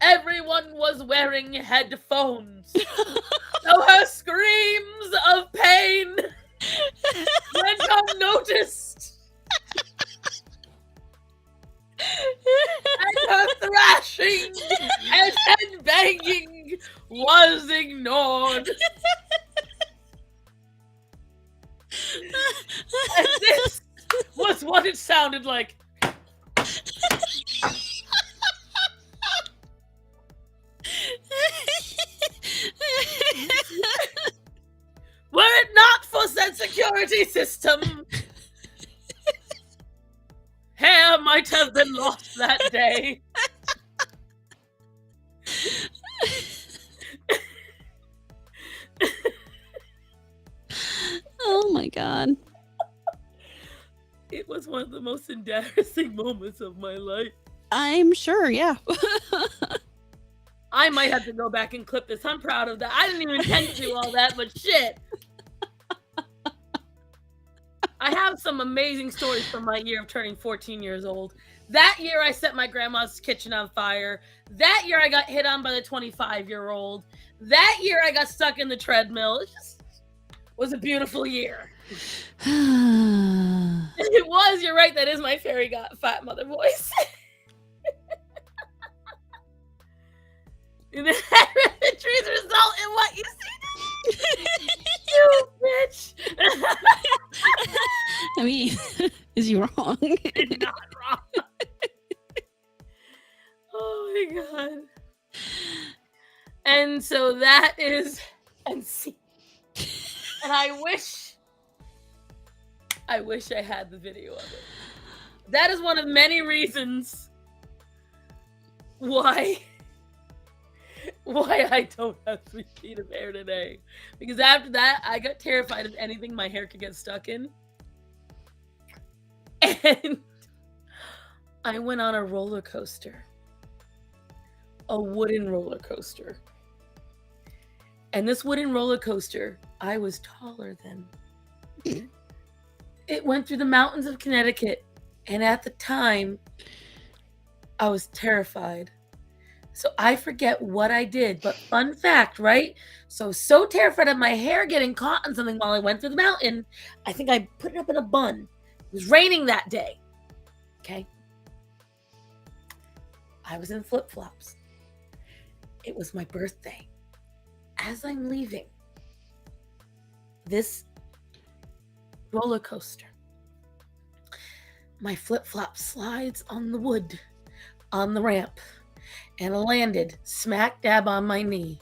everyone was wearing headphones. So her screams of pain went unnoticed. And her thrashing and head banging was ignored. And this was what it sounded like. Were it not for said security system, hair might have been lost that day. Oh my god. It was one of the most embarrassing moments of my life. I'm sure, yeah. I might have to go back and clip this. I'm proud of that. I didn't even intend to do all that, but shit. I have some amazing stories from my year of turning 14 years old. That year, I set my grandma's kitchen on fire. That year, I got hit on by the 25-year-old. That year, I got stuck in the treadmill. It just was a beautiful year. It was. You're right. That is my fairy fat mother voice. And the trees result in what you see. You bitch. I mean, is he wrong? It's not wrong. Oh my god. And so that is unseen. And I wish I had the video of it. That is one of many reasons why I don't have 3 feet of hair today. Because after that, I got terrified of anything my hair could get stuck in. And I went on a roller coaster. A wooden roller coaster. And this wooden roller coaster, I was taller than. It went through the mountains of Connecticut. And at the time, I was terrified. So I forget what I did, but fun fact, right? So terrified of my hair getting caught on something while I went through the mountain, I think I put it up in a bun. It was raining that day. Okay. I was in flip-flops. It was my birthday. As I'm leaving this roller coaster, my flip-flop slides on the wood, on the ramp, and landed smack dab on my knee.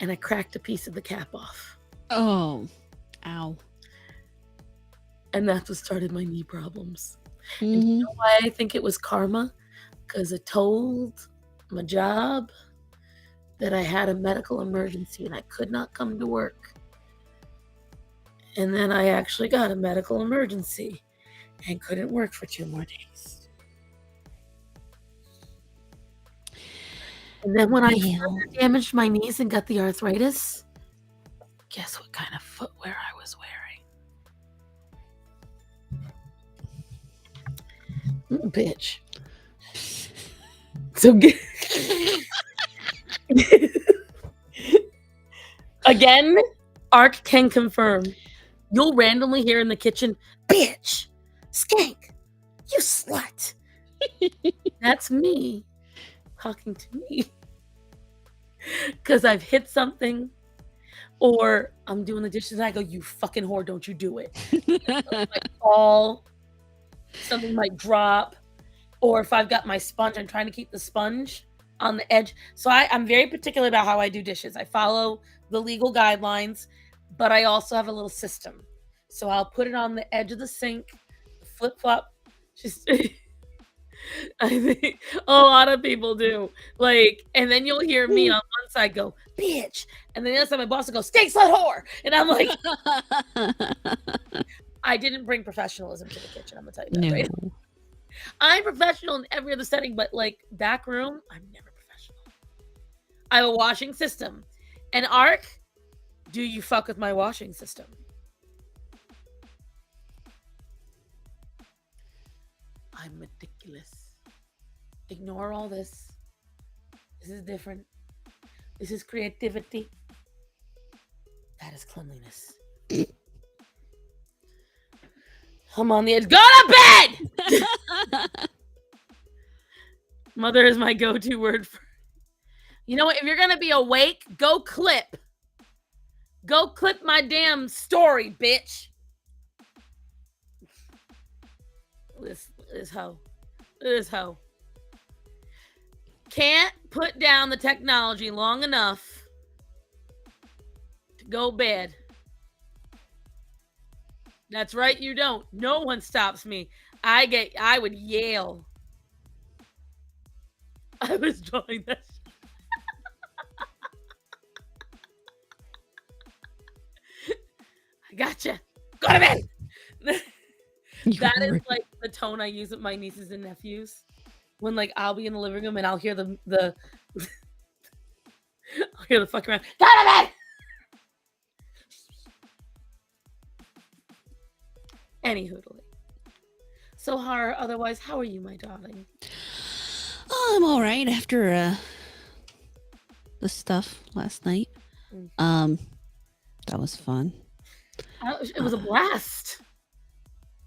And I cracked a piece of the cap off. Oh, ow. And that's what started my knee problems. Mm-hmm. And you know why I think it was karma? Because I told my job that I had a medical emergency and I could not come to work. And then I actually got a medical emergency and couldn't work for 2 more days. And then when I further damaged my knees and got the arthritis, guess what kind of footwear I was wearing? Bitch. So again, Ark can confirm. You'll randomly hear in the kitchen, bitch, skank, you slut. That's me talking to me. Because I've hit something, or I'm doing the dishes and I go, you fucking whore, don't you do it. Might fall, something might drop, or if I've got my sponge, I'm trying to keep the sponge on the edge. So I'm very particular about how I do dishes. I follow the legal guidelines, but I also have a little system. So I'll put it on the edge of the sink, flip-flop. Just I think a lot of people do. Like, and then you'll hear me on one side go, bitch. And then the other side, my boss will go, steak slut whore. And I'm like, I didn't bring professionalism to the kitchen. I'm going to tell you that, No. right? I'm professional in every other setting, but like back room, I'm never professional. I have a washing system. And Ark, do you fuck with my washing system? I'm ridiculous. Ignore all this. This is different. This is creativity. That is cleanliness. I'm on the edge. Go to bed! Mother is my go-to word for... You know what? If you're going to be awake, go clip. Go clip my damn story, bitch. This hoe. This hoe. Can't put down the technology long enough to go bed. That's right, you don't. No one stops me. I would yell. I was drawing that. I gotcha. Go to bed. That is like the tone I use with my nieces and nephews. When like I'll be in the living room and I'll hear the I'll hear the fucking around. Go to bed. Any hoodly. So, otherwise, how are you, my darling? Oh, I'm all right after the stuff last night. Mm. Um, that was fun. It was a Uh, blast.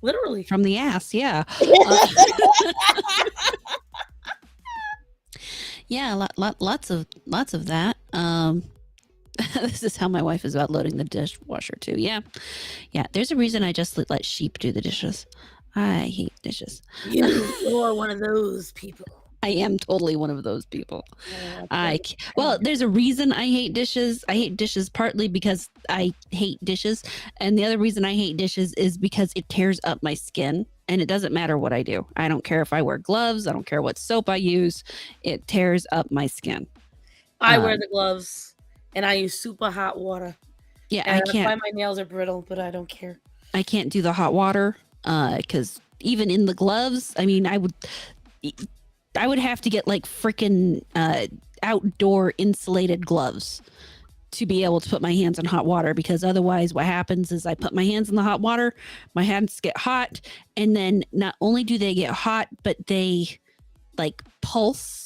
Literally. from the ass, yeah. Uh, yeah, lots of that. This is how my wife is about loading the dishwasher too. Yeah, yeah. There's a reason I just let sheep do the dishes. I hate dishes. You're one of those people. I am totally one of those people. That's right. Well, there's a reason I hate dishes. I hate dishes partly because I hate dishes, and the other reason I hate dishes is because it tears up my skin, and it doesn't matter what I do. I don't care if I wear gloves. I don't care what soap I use. It tears up my skin. I wear the gloves, and I use super hot water. Yeah, And that's why my nails are brittle, but I don't care. I can't do the hot water because even in the gloves, I mean, I would have to get like freaking outdoor insulated gloves to be able to put my hands in hot water, because otherwise what happens is I put my hands in the hot water, my hands get hot, and then not only do they get hot, but they like pulse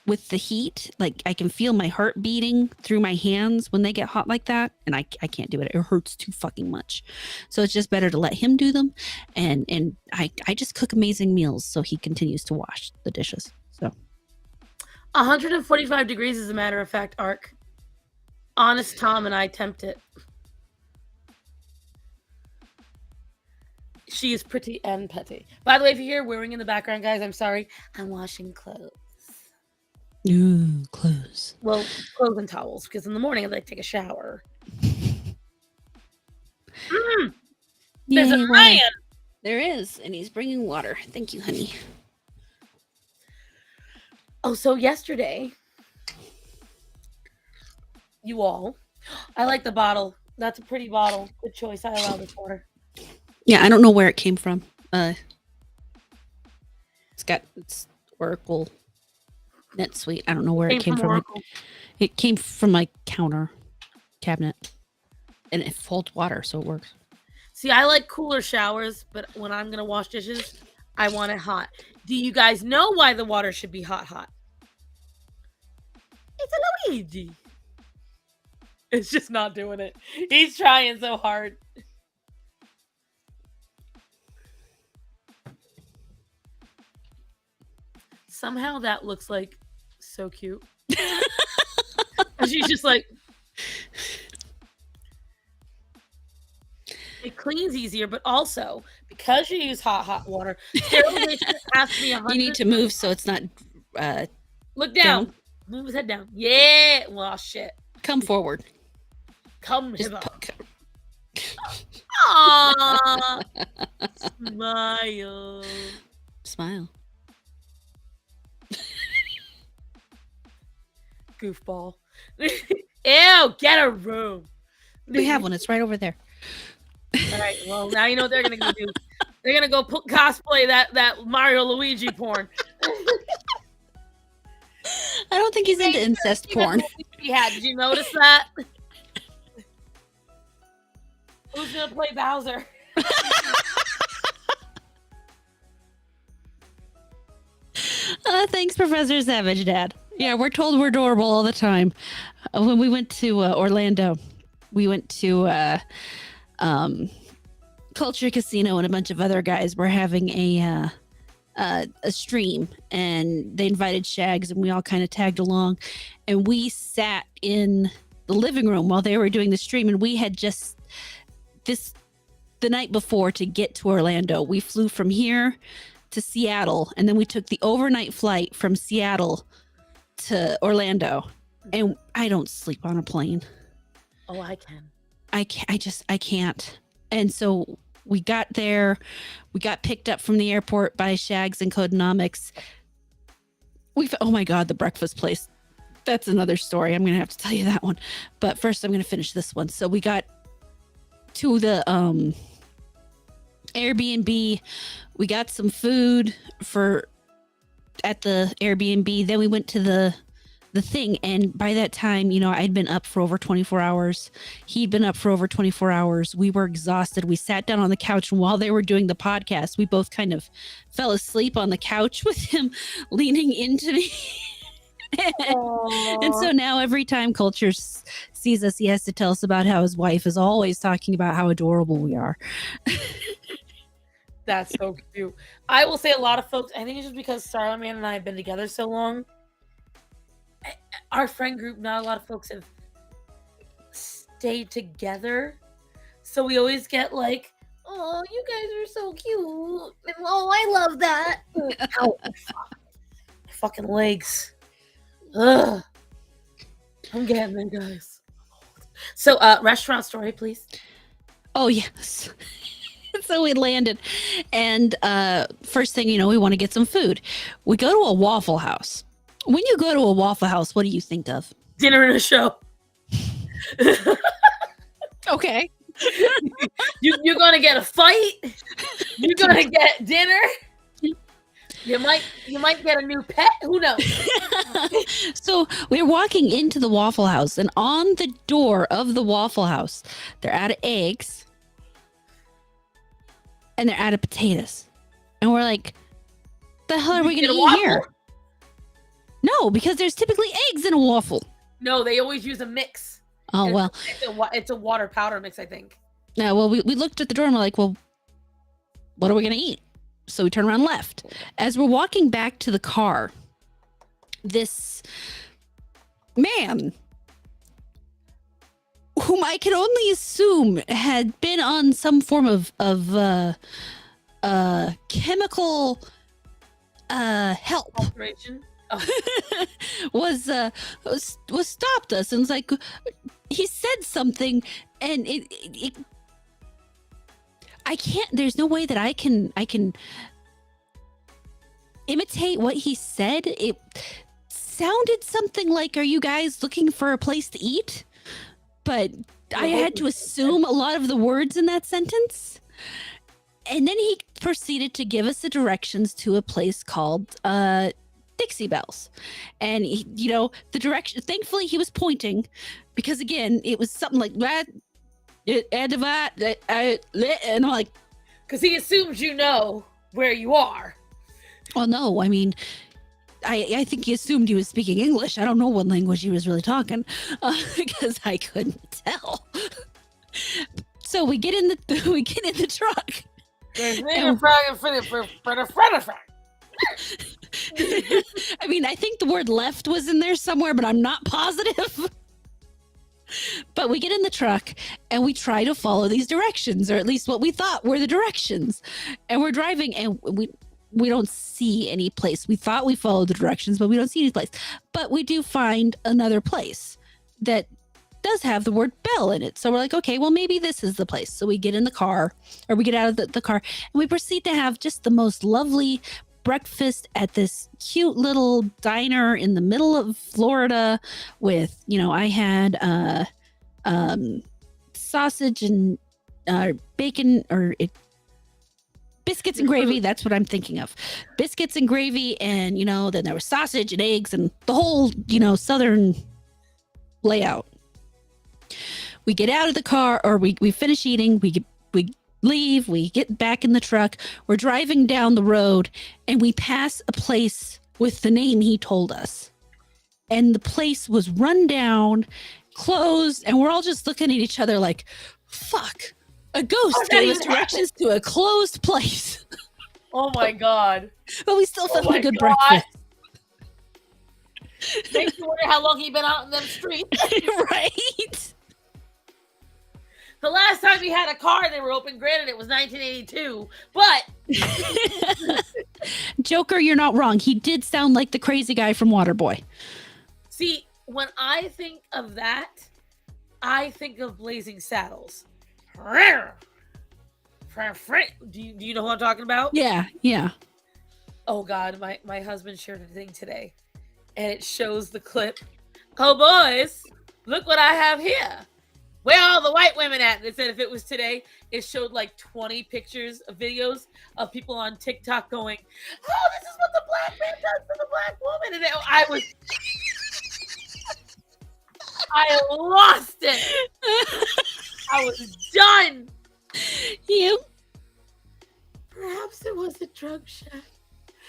with the heat. Like I can feel my heart beating through my hands when they get hot like that, and I can't do it. It hurts too fucking much. So it's just better to let him do them, and I just cook amazing meals so he continues to wash the dishes. So 145 degrees, as a matter of fact, Ark. Honest Tom and I tempt it. She is pretty and petty. By the way, if you hear whirring in the background, guys, I'm sorry. I'm washing clothes. Ooh, clothes. Well, clothes and towels, because in the morning I like to take a shower. There's a lion. There is, and he's bringing water. Thank you, honey. Oh, so yesterday, you all, I like the bottle. That's a pretty bottle. Good choice. I allow this water. Yeah, I don't know where it came from. It's Oracle NetSuite. I don't know where it came from. It came from my counter cabinet, and it holds water, so it works. See, I like cooler showers, but when I'm gonna wash dishes, I want it hot. Do you guys know why the water should be hot? It's a Luigi. It's just not doing it. He's trying so hard. Somehow that looks like so cute. She's just like, it cleans easier, but also because you use hot water, sterilization has to be 100. You need to move so it's not. Look down. Move his head down. Yeah. Well, shit. Come forward. Come hither. Aww. Smile. Smile. Goofball. Ew, get a room. We have one. It's right over there. All right. Well, now you know what they're gonna go do. They're gonna go cosplay that Mario Luigi porn. I don't think he's into incest porn. Did you notice that? Who's gonna play Bowser? Thanks, Professor Savage Dad. Yeah, we're told we're adorable all the time. When we went to Orlando, we went to Culture Casino, and a bunch of other guys were having a stream, and they invited Shags, and we all kind of tagged along, and we sat in the living room while they were doing the stream, and we had just the night before to get to Orlando. We flew from here to Seattle, and then we took the overnight flight from Seattle to Orlando, and I don't sleep on a plane. Oh, I can. I can't. And so we got there, we got picked up from the airport by Shags and Codenomics. Oh my God, the breakfast place. That's another story. I'm going to have to tell you that one. But first I'm going to finish this one. So we got to the Airbnb. We got some food at the Airbnb. Then we went to the the thing. And by that time, I'd been up for over 24 hours. He'd been up for over 24 hours. We were exhausted. We sat down on the couch, and while they were doing the podcast, we both kind of fell asleep on the couch with him leaning into me. And so now every time Culture sees us, he has to tell us about how his wife is always talking about how adorable we are. That's so cute. I will say a lot of folks, I think it's just because StarMorata and I have been together so long. Our friend group, not a lot of folks have stayed together. So we always get like, oh, you guys are so cute. And, oh, I love that. Ow, my fucking legs. Ugh. I'm getting there, guys. So, restaurant story, please. Oh, yes. So we landed, and first thing we want to get some food. We go to a Waffle House. When you go to a Waffle House, what do you think of? Dinner and a show. Okay. You're gonna get a fight. You're gonna get dinner. You might get a new pet. Who knows? So we're walking into the Waffle House, and on the door of the Waffle House, they're out of eggs. And they're out of potatoes. And we're like, the hell are we going to eat here? No, because there's typically eggs in a waffle. No, they always use a mix. Oh, well. It's a water powder mix, I think. Yeah, well, we looked at the door and we're like, well, what are we going to eat? So we turn around and left. As we're walking back to the car, this man, whom I can only assume had been on some form of chemical help, oh. was stopped us and was like, he said something, and it I can't. There's no way that I can imitate what he said. It sounded something like, "Are you guys looking for a place to eat?" But I had to assume a lot of the words in that sentence. And then he proceeded to give us the directions to a place called Dixie Bells. And, the direction, thankfully he was pointing, because again, it was something like that. And I'm like, because he assumes you know where you are. Well, no, I mean, I think he assumed he was speaking English. I don't know what language he was really talking, because I couldn't tell. So we get in the truck. I mean, I think the word left was in there somewhere, but I'm not positive. But we get in the truck and we try to follow these directions, or at least what we thought were the directions. And we're driving, and we don't see any place. We thought we followed the directions, but we don't see any place. But we do find another place that does have the word Bell in it. So we're like, okay, well, maybe this is the place. So we get in the car, or we get out of the car, and we proceed to have just the most lovely breakfast at this cute little diner in the middle of Florida with, I had sausage and bacon, or biscuits and gravy. That's what I'm thinking of. Biscuits and gravy. And, then there was sausage and eggs and the whole, Southern layout. We get out of the car, or we finish eating. We leave. We get back in the truck. We're driving down the road, and we pass a place with the name he told us. And the place was run down, closed, and we're all just looking at each other like, fuck. A ghost gave us directions to a closed place. Oh my God. But we still felt a good breakfast. Makes you wonder how long he'd been out in them streets. Right? The last time we had a car, they were open. Granted, it was 1982, but... Joker, you're not wrong. He did sound like the crazy guy from Waterboy. See, when I think of that, I think of Blazing Saddles. Do you know who I'm talking about? Yeah. Oh God, my husband shared a thing today, and it shows the clip. Oh boys, look what I have here. Where are all the white women at? It said if it was today, it showed like 20 pictures of videos of people on TikTok going, "Oh, this is what the black man does to the black woman," and I was I lost it. I was done. You. Perhaps it was the drug shack.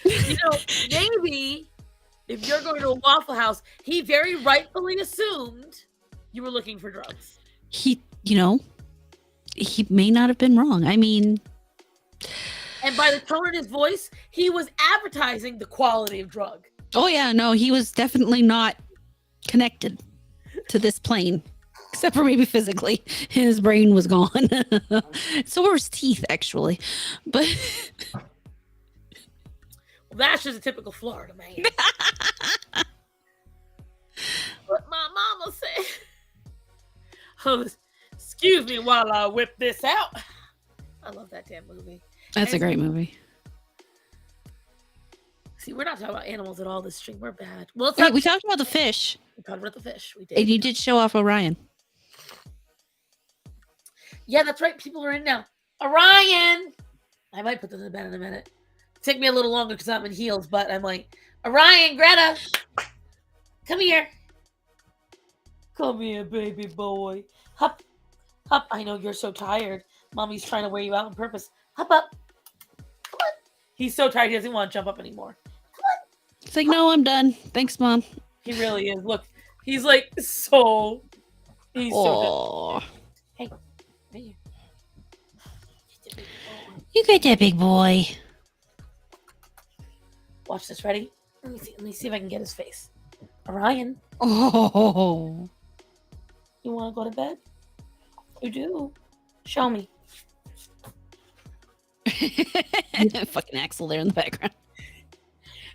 Maybe if you're going to a Waffle House, he very rightfully assumed you were looking for drugs. He may not have been wrong. I mean, and by the tone in his voice, he was advertising the quality of drug. Oh yeah, no, he was definitely not connected to this plane, except for maybe physically. His brain was gone. So were his teeth, actually. But well, that's just a typical Florida man. What my mama said. Oh, excuse me while I whip this out. I love that damn movie. That's a great movie. See, we're not talking about animals at all this stream. We're bad. Well, wait, we talked about the fish. We talked about the fish. We did. And you did show off Orion. Yeah, that's right. People are in now. Orion! I might put them to bed in a minute. Take me a little longer because I'm in heels, but I'm like, Orion, Greta, come here. Come here, baby boy. Hop. Hop. I know you're so tired. Mommy's trying to wear you out on purpose. Hop up. Come on. He's so tired he doesn't want to jump up anymore. Come on. It's like, no, I'm done. Thanks, Mom. He really is. Look, he's like so. He's so good. Hey, hey. You got that big boy. Watch this. Ready? Let me see if I can get his face. Orion. Oh. You want to go to bed? You do. Show me. Fucking Axel there in the background.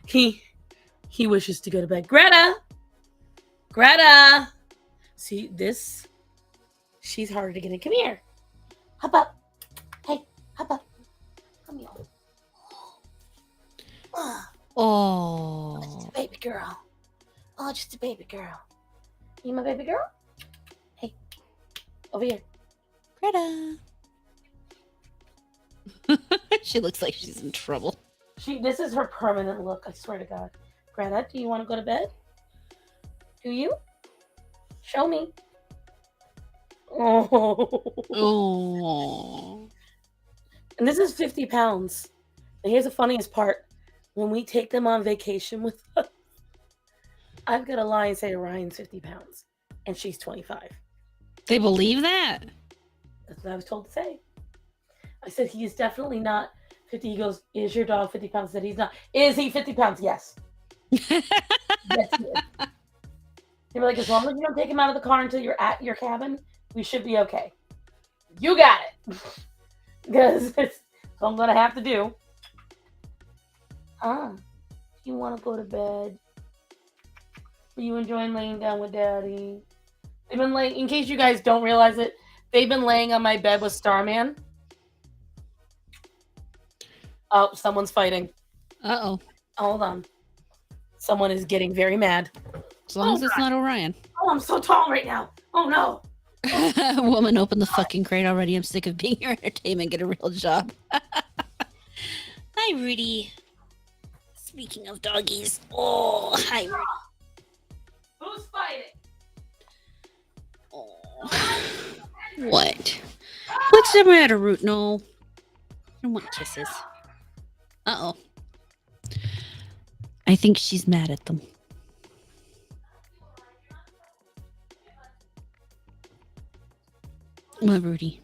He wishes to go to bed. Greta! See, this, she's harder to get in. Come here. Hop up. Hey, hop up. Come here. Oh. Just a baby girl. Oh, just a baby girl. You my baby girl? Hey, over here. Greta. She looks like she's in trouble. This is her permanent look, I swear to God. Greta, do you want to go to bed? Do you? Show me. Oh. And this is 50 pounds. And here's the funniest part. When we take them on vacation with us, I've got to lie and say Orion's 50 pounds. And she's 25. They believe that? That's what I was told to say. I said, he is definitely not 50. He goes, is your dog 50 pounds? I said, he's not. Is he 50 pounds? Yes. Yes, he is. They were like, as long as you don't take him out of the car until you're at your cabin, we should be okay. You got it. Because it's what I'm going to have to do. You want to go to bed? Are you enjoying laying down with Daddy? They've been laying, in case you guys don't realize it, they've been laying on my bed with Starman. Oh, someone's fighting. Uh-oh. Hold on. Someone is getting very mad. As long as it's not Orion. Oh, I'm so tall right now. Oh, no. Woman, open the fucking crate already. I'm sick of being your entertainment. Get a real job. Hi, Rudy. Speaking of doggies. Oh, hi, Rudy. Who's fighting? Oh. What? What's the matter, Root? No. I don't want kisses. Uh-oh. I think she's mad at them. My Rudy.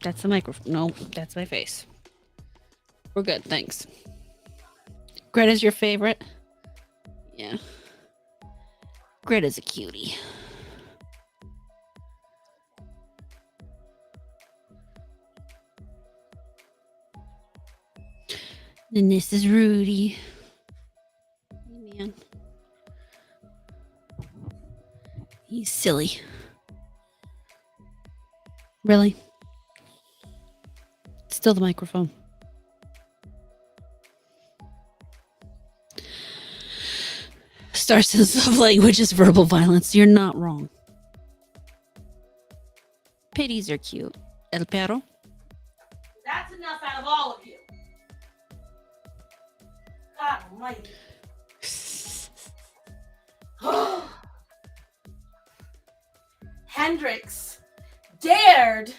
That's the microphone. No, that's my face. We're good, thanks. Greta's your favorite? Yeah. Greta's a cutie. And this is Rudy. Hey, man. He's silly. Really? Still the microphone. Star sense of language is verbal violence. You're not wrong. Pitties are cute. El perro? That's enough out of all of you. God almighty. Hendrix dared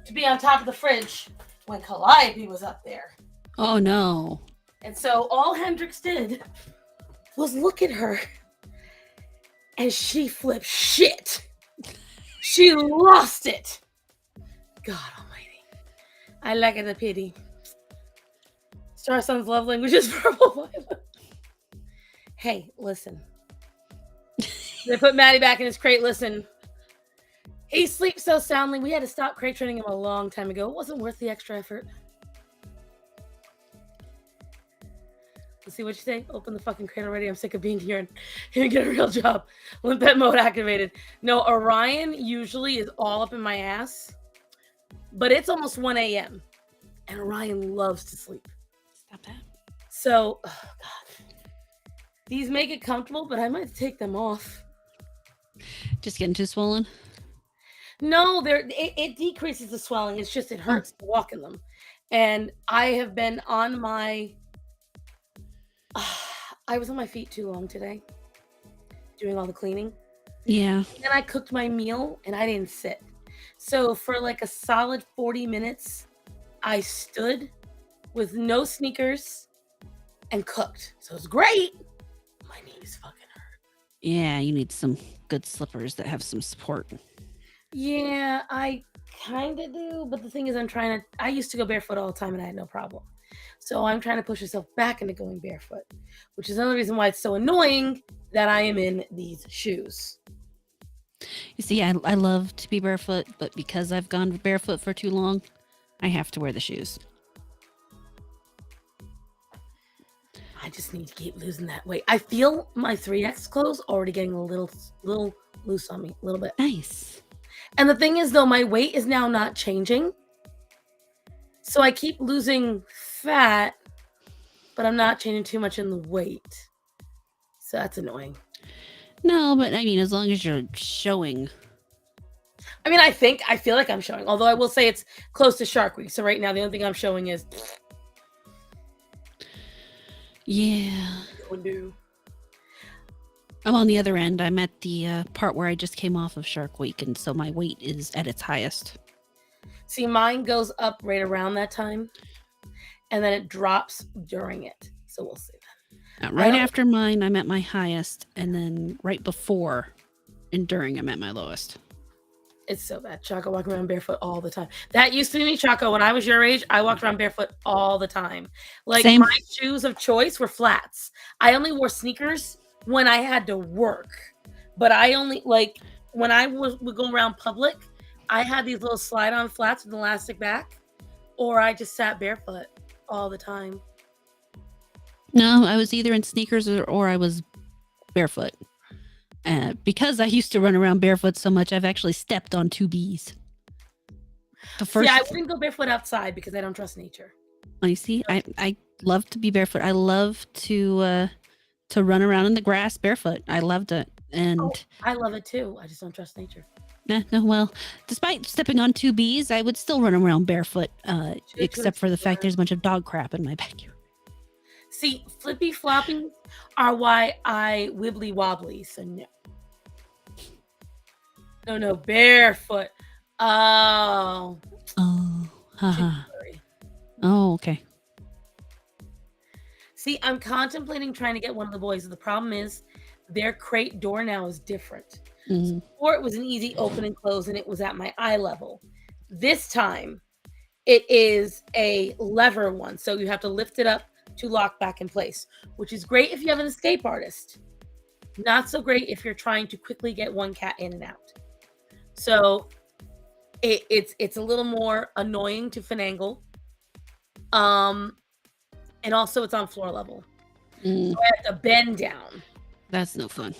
to be on top of the fridge when Calliope was up there. Oh no. And so all Hendrix did was look at her, and she flipped shit. She lost it. God almighty. I lack it a pity. Star Sun's love language is verbal violence. Hey, listen. They put Maddie back in his crate. Listen. He sleeps so soundly, we had to stop crate training him a long time ago. It wasn't worth the extra effort. Let's see what you say. Open the fucking crate already. I'm sick of being here and get a real job. Limpet mode activated. No, Orion usually is all up in my ass, but it's almost 1 a.m. and Orion loves to sleep. Stop that. So, oh God. These make it comfortable, but I might take them off. Just getting too swollen? No, it decreases the swelling. It's just it hurts to walk in them. And I have been on my... I was on my feet too long today, doing all the cleaning. Yeah. And I cooked my meal, and I didn't sit. So for like a solid 40 minutes, I stood with no sneakers and cooked. So it's great. My knees fucking hurt. Yeah, you need some good slippers that have some support. Yeah, I kind of do. But the thing is, I used to go barefoot all the time, and I had no problem. So I'm trying to push myself back into going barefoot, which is another reason why it's so annoying that I am in these shoes. You see, I love to be barefoot, but because I've gone barefoot for too long, I have to wear the shoes. I just need to keep losing that weight. I feel my 3X clothes already getting a little loose on me, a little bit. Nice. And the thing is, though, my weight is now not changing. So I keep losing fat, but I'm not changing too much in the weight. So that's annoying. No, but I mean, as long as you're showing. I mean, I feel like I'm showing, although I will say it's close to Shark Week. So right now, the only thing I'm showing is. Yeah. I'm on the other end. I'm at the part where I just came off of Shark Week, and so my weight is at its highest. See, mine goes up right around that time, and then it drops during it. So we'll see that. Right after mine, I'm at my highest, and then right before and during, I'm at my lowest. It's so bad. Choco walking around barefoot all the time. That used to be me, Choco. When I was your age, I walked around barefoot all the time. Like, Same. My shoes of choice were flats. I only wore sneakers when I had to work. But I only, like, when I would go around public, I had these little slide-on flats with an elastic back, or I just sat barefoot all the time. No, I was either in sneakers or I was barefoot. Because I used to run around barefoot so much, I've actually stepped on 2 bees. Yeah, I wouldn't go barefoot outside because I don't trust nature. You see, I love to be barefoot. I love to run around in the grass barefoot. I loved it, and I love it too. I just don't trust nature. No, well, despite stepping on 2 bees, I would still run around barefoot, except for the fact there's a bunch of dog crap in my backyard. See, flippy floppies are why I wibbly wobbly, so no. No, barefoot. Oh. Oh, haha. Oh, okay. See, I'm contemplating trying to get one of the boys. The problem is their crate door now is different. Mm-hmm. Before it was an easy open and close, and it was at my eye level. This time, it is a lever one, so you have to lift it up to lock back in place, which is great if you have an escape artist. Not so great if you're trying to quickly get one cat in and out. So it's a little more annoying to finagle. And also it's on floor level. So I have to bend down. That's no fun.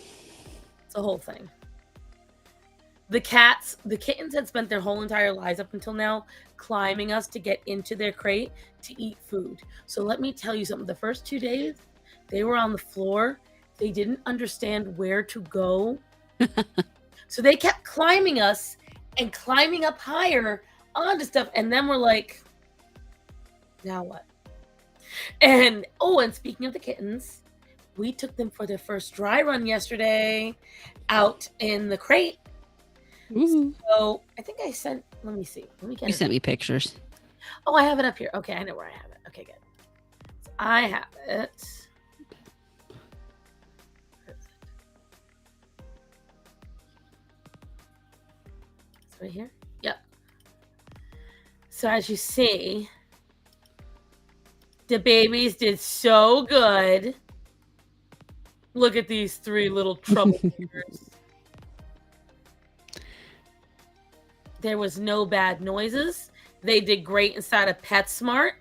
It's a whole thing. The kittens had spent their whole entire lives up until now climbing us to get into their crate to eat food. So let me tell you something. The first 2 days, they were on the floor. They didn't understand where to go. So they kept climbing us and climbing up higher onto stuff. And then we're like, now what? And speaking of the kittens, we took them for their first dry run yesterday out in the crate. Ooh. So I think I sent. Let me see. Let me get You it. sent me pictures. Oh, I have it up here. Okay, I know where I have it. Okay, good. So I have it. It's right here. Yep. So as you see, the babies did so good. Look at these three little troublemakers. There was no bad noises. They did great inside of PetSmart.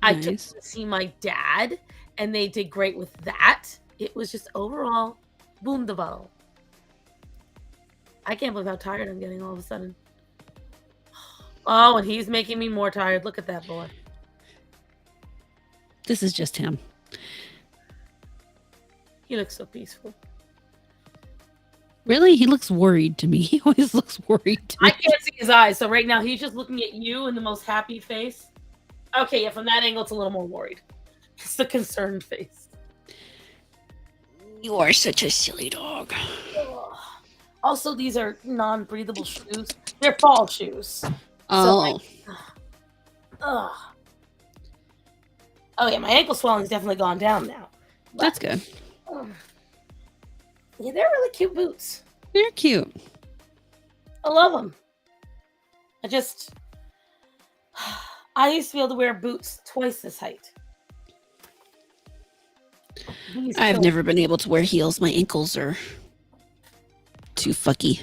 I took Nice. them to see my dad, and they did great with that. It was just overall wunderbar. I can't believe how tired I'm getting all of a sudden. Oh, and he's making me more tired. Look at that boy. This is just him. He looks so peaceful. Really? He looks worried to me. He always looks worried to me. I can't see his eyes, so right now he's just looking at you in the most happy face. Okay, yeah, from that angle, it's a little more worried. It's the concerned face. You are such a silly dog. Ugh. Also, these are non-breathable shoes. They're fall shoes. Oh. Ugh. Oh yeah, my ankle swelling's definitely gone down now. That's good. Yeah, they're really cute boots. They're cute. I love them. I used to be able to wear boots twice this height. I've never been able to wear heels. My ankles are too fucky.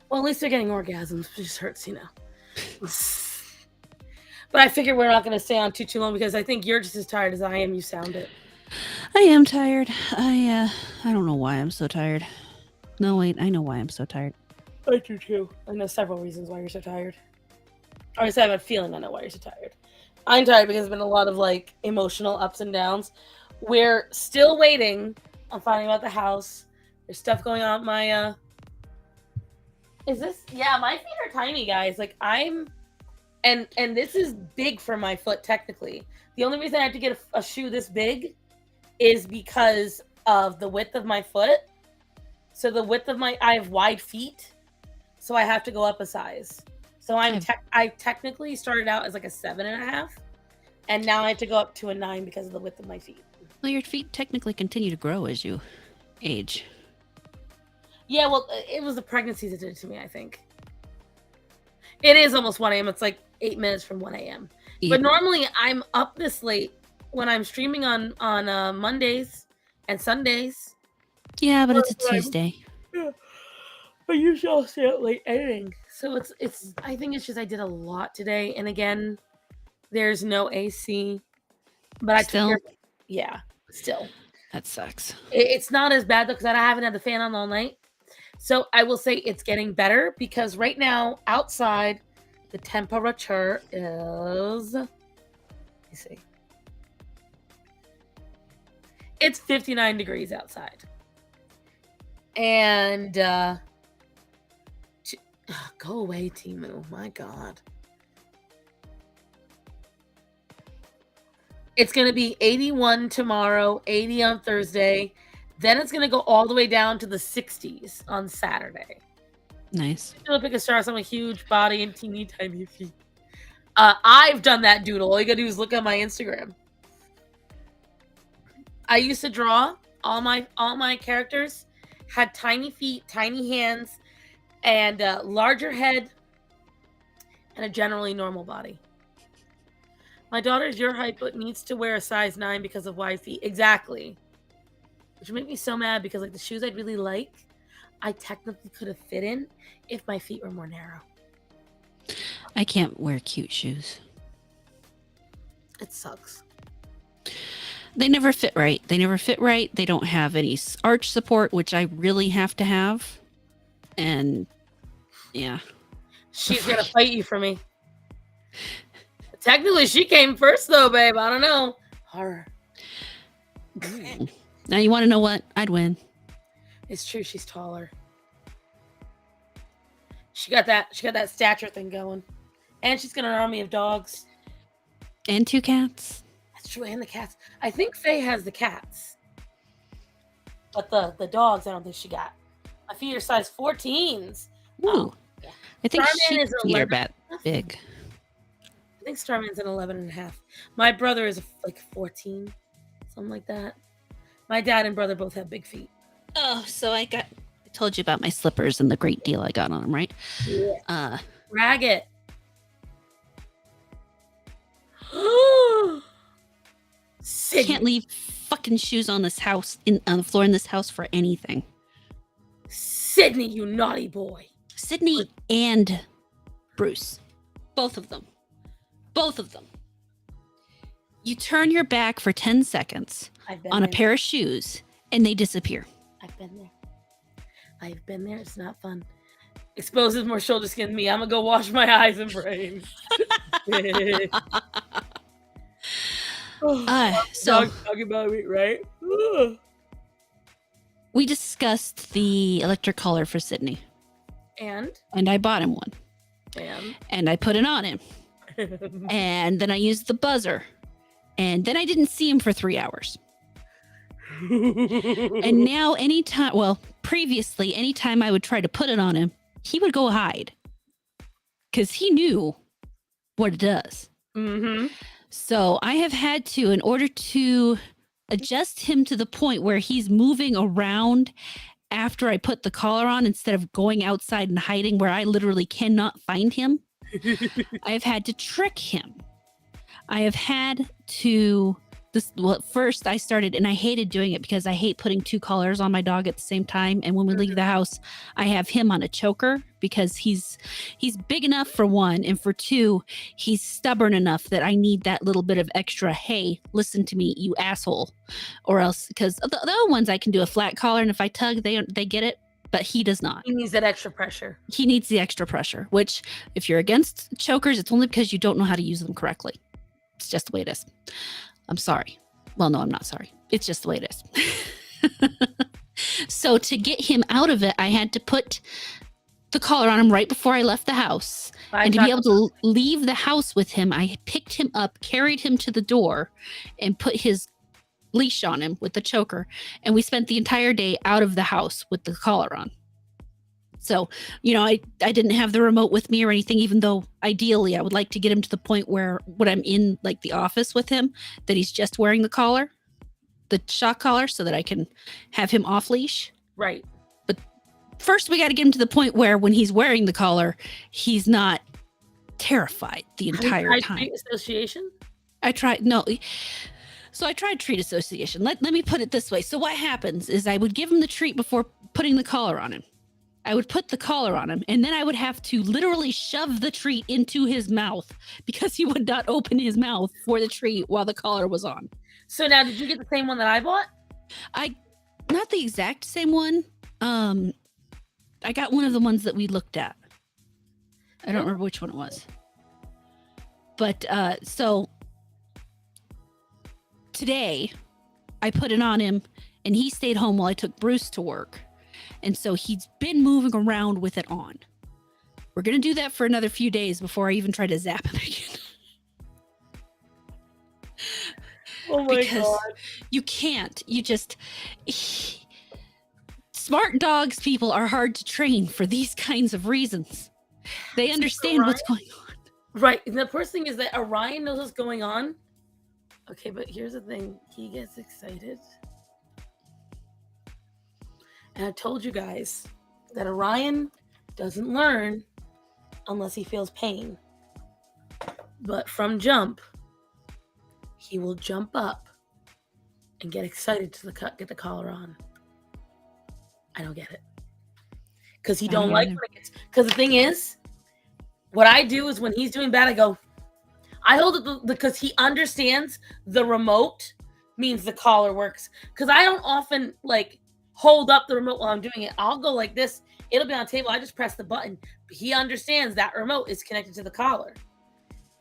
Well, at least they're getting orgasms. It just hurts, you know. But I figured we're not going to stay on too long because I think you're just as tired as I am. You sound it. I am tired. I don't know why I'm so tired. No, wait. I know why I'm so tired. I do too. I know several reasons why you're so tired. Or I have a feeling I know why you're so tired. I'm tired because there's been a lot of like emotional ups and downs. We're still waiting on finding out the house. There's stuff going on. My is this? Yeah, my feet are tiny, guys. Like and this is big for my foot technically. The only reason I have to get a shoe this big is because of the width of my foot. So the width of I have wide feet, so I have to go up a size. So I technically started out as like a 7.5, and now I have to go up to a 9 because of the width of my feet. Well, your feet technically continue to grow as you age. Yeah, well, it was the pregnancy that did it to me, I think. It is almost 1 a.m. It's like 8 minutes from 1 a.m. Yeah. But normally I'm up this late when I'm streaming on Mondays and Sundays. Yeah, but it's a Tuesday. Yeah. But usually I'll stay out late editing. So it's I think it's just I did a lot today. And again, there's no AC. But still? Still. That sucks. It's not as bad though because I haven't had the fan on all night. So I will say it's getting better because right now outside the temperature is, let me see, it's 59 degrees outside. And go away, Timu. My God. It's going to be 81 tomorrow, 80 on Thursday. Then it's going to go all the way down to the 60s on Saturday. Nice. Olympic star, I'm a huge body and teeny tiny feet. I've done that doodle. All you got to do is look at my Instagram. I used to draw all my characters had tiny feet, tiny hands, and a larger head, and a generally normal body. My daughter's your height, but needs to wear a size 9 because of wide feet. Exactly. Which would make me so mad because like the shoes I'd really like, I technically could have fit in if my feet were more narrow. I can't wear cute shoes. It sucks. They never fit right. They don't have any arch support, which I really have to have. And yeah. She's going to fight you for me. Technically, she came first, though, babe. I don't know. Her. Now, you want to know what? I'd win. It's true. She's taller. She got that stature thing going. And she's got an army of dogs. And 2 cats. That's true. And the cats. I think Faye has the cats. But the dogs, I don't think she got. My feet are size 14s. Ooh. Yeah. I think Starman is sheep's feet 11 are about big. I think Starman's an 11 and a half. My brother is like 14, something like that. My dad and brother both have big feet. Oh, so I told you about my slippers and the great deal I got on them, right? Yeah. Ragged. Can't leave fucking shoes on this house on the floor in this house for anything. Sydney, you naughty boy. Sydney and Bruce, both of them. You turn your back for 10 seconds on a pair of shoes and they disappear. I've been there. It's not fun. Exposes more shoulder skin than me. I'm gonna go wash my eyes and brain. So talking about me, right? We discussed the electric collar for Sydney. And I bought him one. And I put it on him. And then I used the buzzer. And then I didn't see him for 3 hours. And now previously, anytime I would try to put it on him, he would go hide. Because he knew what it does. Mm-hmm. So I have had to, in order to adjust him to the point where he's moving around after I put the collar on, instead of going outside and hiding where I literally cannot find him, I've had to trick him. I have had to first I started, and I hated doing it because I hate putting 2 collars on my dog at the same time. And when we leave the house, I have him on a choker because he's big enough for 1, and for 2, he's stubborn enough that I need that little bit of extra, hey, listen to me, you asshole. Or else, because the other ones I can do a flat collar, and if I tug, they get it. But he does not. He needs that extra pressure. He needs the extra pressure, which if you're against chokers, it's only because you don't know how to use them correctly. It's just the way it is. I'm sorry. Well, no, I'm not sorry. It's just the way it is. So to get him out of it, I had to put the collar on him right before I left the house. And to be able to leave the house with him, I picked him up, carried him to the door, and put his leash on him with the choker. And we spent the entire day out of the house with the collar on. So, I didn't have the remote with me or anything, even though ideally I would like to get him to the point where when I'm in like the office with him, that he's just wearing the collar, the shock collar, so that I can have him off leash. Right. But first we got to get him to the point where when he's wearing the collar, he's not terrified the entire time. Treat association? I tried treat association. Let me put it this way. So what happens is I would give him the treat before putting the collar on him. I would put the collar on him, and then I would have to literally shove the treat into his mouth because he would not open his mouth for the treat while the collar was on. So now, did you get the same one that I bought? Not the exact same one. I got one of the ones that we looked at. I don't remember which one it was. But so today I put it on him, and he stayed home while I took Bruce to work. And so he's been moving around with it on. We're going to do that for another few days before I even try to zap him again. Oh my God. You can't. Smart dogs, people, are hard to train for these kinds of reasons. They understand what's going on. Right. And the first thing is that Orion knows what's going on. Okay, but here's the thing. He gets excited. And I told you guys that Orion doesn't learn unless he feels pain. But from jump, he will jump up and get excited to get the collar on. I don't get it. Because he don't like when it gets... Because the thing is, what I do is when he's doing bad, I hold it because he understands the remote means the collar works. Because I don't often hold up the remote while I'm doing it. I'll go like this. It'll be on the table. I just press the button. But he understands that remote is connected to the collar.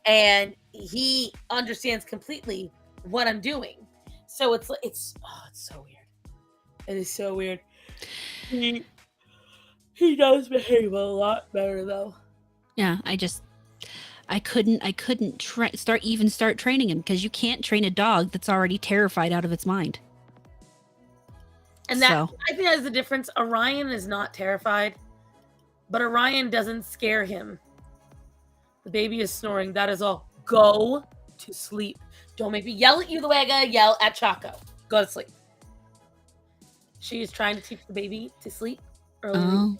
And he understands completely what I'm doing. So it's so weird. It is so weird. He does behave a lot better though. Yeah, I couldn't start training him because you can't train a dog that's already terrified out of its mind. And that, I think that's the difference. Orion is not terrified, but Orion doesn't scare him. The baby is snoring. That is all. Go to sleep. Don't make me yell at you the way I gotta yell at Chaco. Go to sleep. She is trying to teach the baby to sleep early.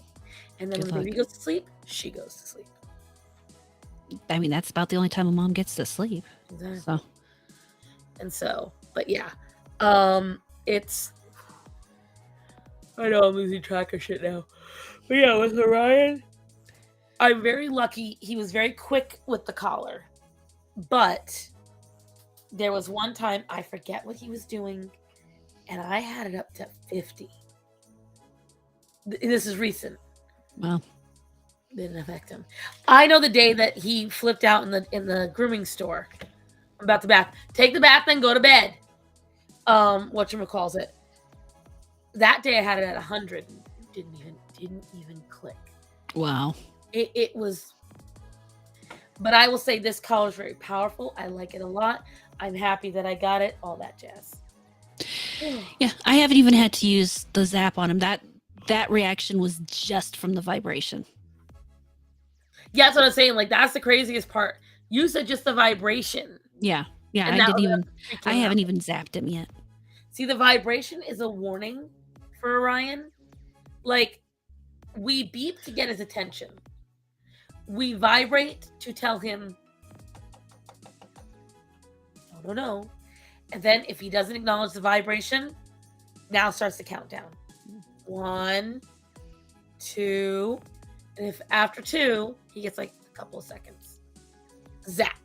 And then when the baby goes to sleep, she goes to sleep. I mean, that's about the only time a mom gets to sleep. Exactly. But yeah. It's, I know I'm losing track of shit now. But yeah, with Orion, I'm very lucky. He was very quick with the collar. But there was one time, I forget what he was doing, and I had it up to 50. This is recent. Well, didn't affect him. I know the day that he flipped out in the grooming store about the bath. Take the bath, then go to bed. Whatchamacallit. That day I had it at 100. Didn't even click. Wow. It was. But I will say this collar is very powerful. I like it a lot. I'm happy that I got it. All that jazz. Yeah, I haven't even had to use the zap on him. That reaction was just from the vibration. Yeah, that's what I'm saying. Like, that's the craziest part. You said just the vibration. Yeah. I haven't even zapped him yet. See, the vibration is a warning for Orion. Like, we beep to get his attention. We vibrate to tell him, no. And then if he doesn't acknowledge the vibration, now starts the countdown. 1, 2, and if after 2, he gets like a couple of seconds. Zap.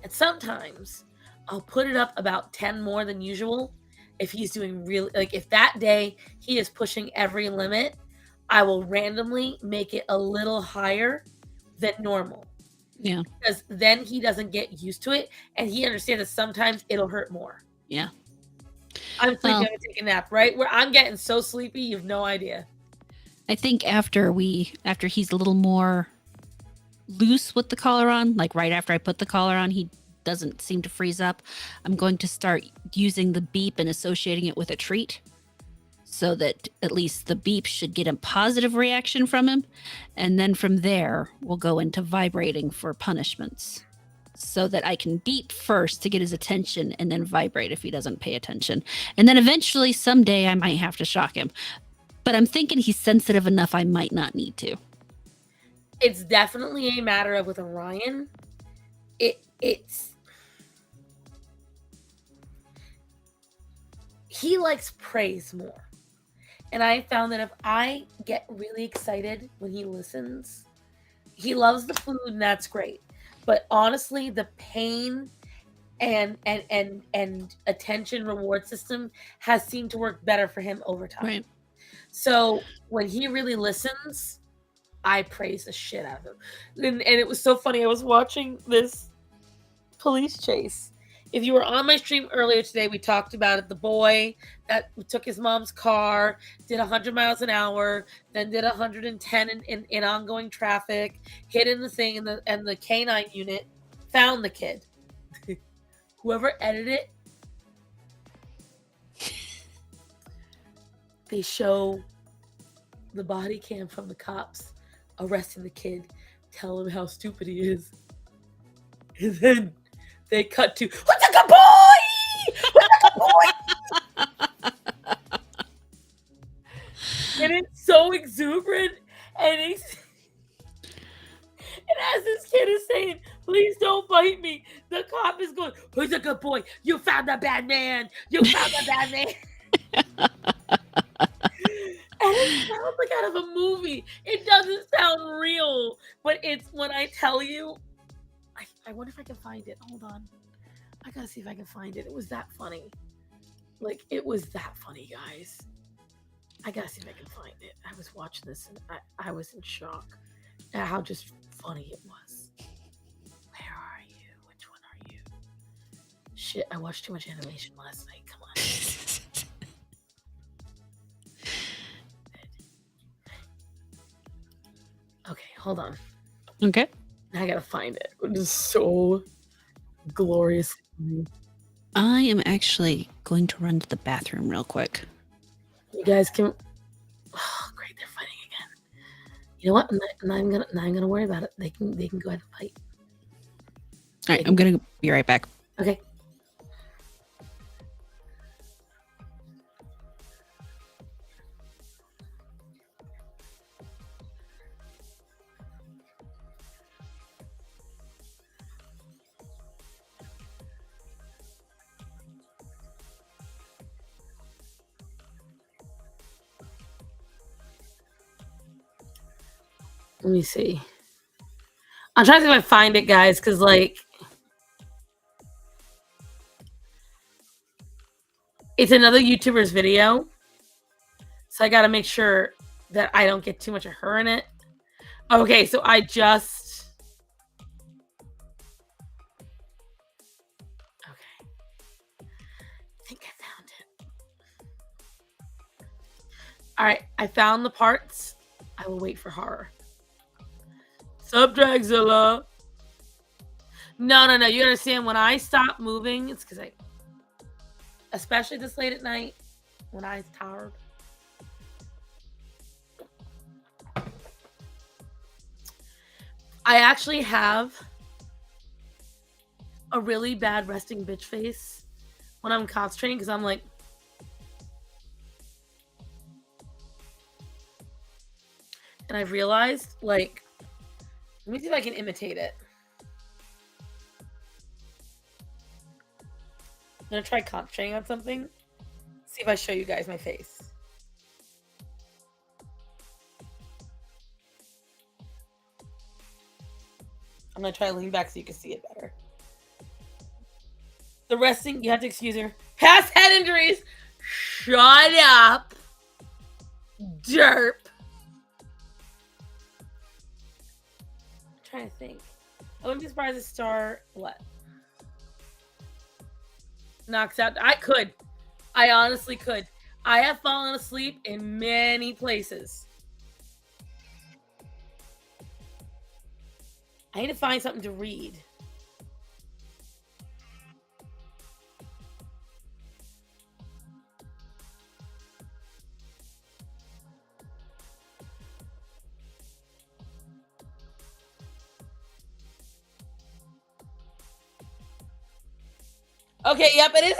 And sometimes I'll put it up about 10 more than usual. If he's doing really, like if that day he is pushing every limit, I will randomly make it a little higher than normal. Yeah. Because then he doesn't get used to it and he understands that sometimes it'll hurt more. Yeah. I'm sleepy, I'm gonna take a nap, right? Where I'm getting so sleepy, you have no idea. I think after he's a little more loose with the collar on, like right after I put the collar on, he doesn't seem to freeze up. I'm going to start using the beep and associating it with a treat so that at least the beep should get a positive reaction from him. And then from there, we'll go into vibrating for punishments so that I can beep first to get his attention and then vibrate if he doesn't pay attention. And then eventually someday I might have to shock him. But I'm thinking he's sensitive enough I might not need to. It's definitely a matter of with Orion, it's he likes praise more. And I found that if I get really excited when he listens, he loves the food and that's great. But honestly, the pain and attention reward system has seemed to work better for him over time. Right. So when he really listens, I praise the shit out of him. And it was so funny. I was watching this police chase. If you were on my stream earlier today, we talked about it. The boy that took his mom's car, did 100 miles an hour, then did 110 in ongoing traffic, hit in the thing, and the canine unit found the kid. Whoever edited it, they show the body cam from the cops arresting the kid, tell him how stupid he is. And then they cut to, what's a good boy? What's a good boy? And it's so exuberant. And as this kid is saying, please don't bite me, the cop is going, who's a good boy? You found a bad man. You found a bad man. And it sounds like out of a movie. It doesn't sound real. But it's when I tell you, I wonder if I can find it. Hold on. I gotta see if I can find it. It was that funny. Like, it was that funny, guys. I gotta see if I can find it. I was watching this and I was in shock at how just funny it was. Where are you? Which one are you? Shit, I watched too much animation last night. Come on. Okay, hold on. Okay. I gotta find it. It is so glorious. I am actually going to run to the bathroom real quick. guys can. Oh, great! They're fighting again. You know what? I'm not gonna worry about it. They can go ahead and fight. All right, I'm gonna be right back. Okay. Let me see. I'm trying to see if I find it, guys, because like it's another YouTuber's video, so I gotta make sure that I don't get too much of her in it. Okay, so I just. Okay. I think I found it. All right, I found the parts. I will wait for horror. Sup, Dragzilla? No. You understand, when I stop moving, it's because especially this late at night, when I'm tired. I actually have a really bad resting bitch face when I'm concentrating because I'm like. And I've realized, like, let me see if I can imitate it. I'm gonna try concentrating on something. See if I show you guys my face. I'm gonna try to lean back so you can see it better. The resting, you have to excuse her. Past head injuries. Shut up. Derp. I'm trying to think. I wouldn't be surprised if Star what? Knocks out. I could. I honestly could. I have fallen asleep in many places. I need to find something to read. Okay, yep, it is.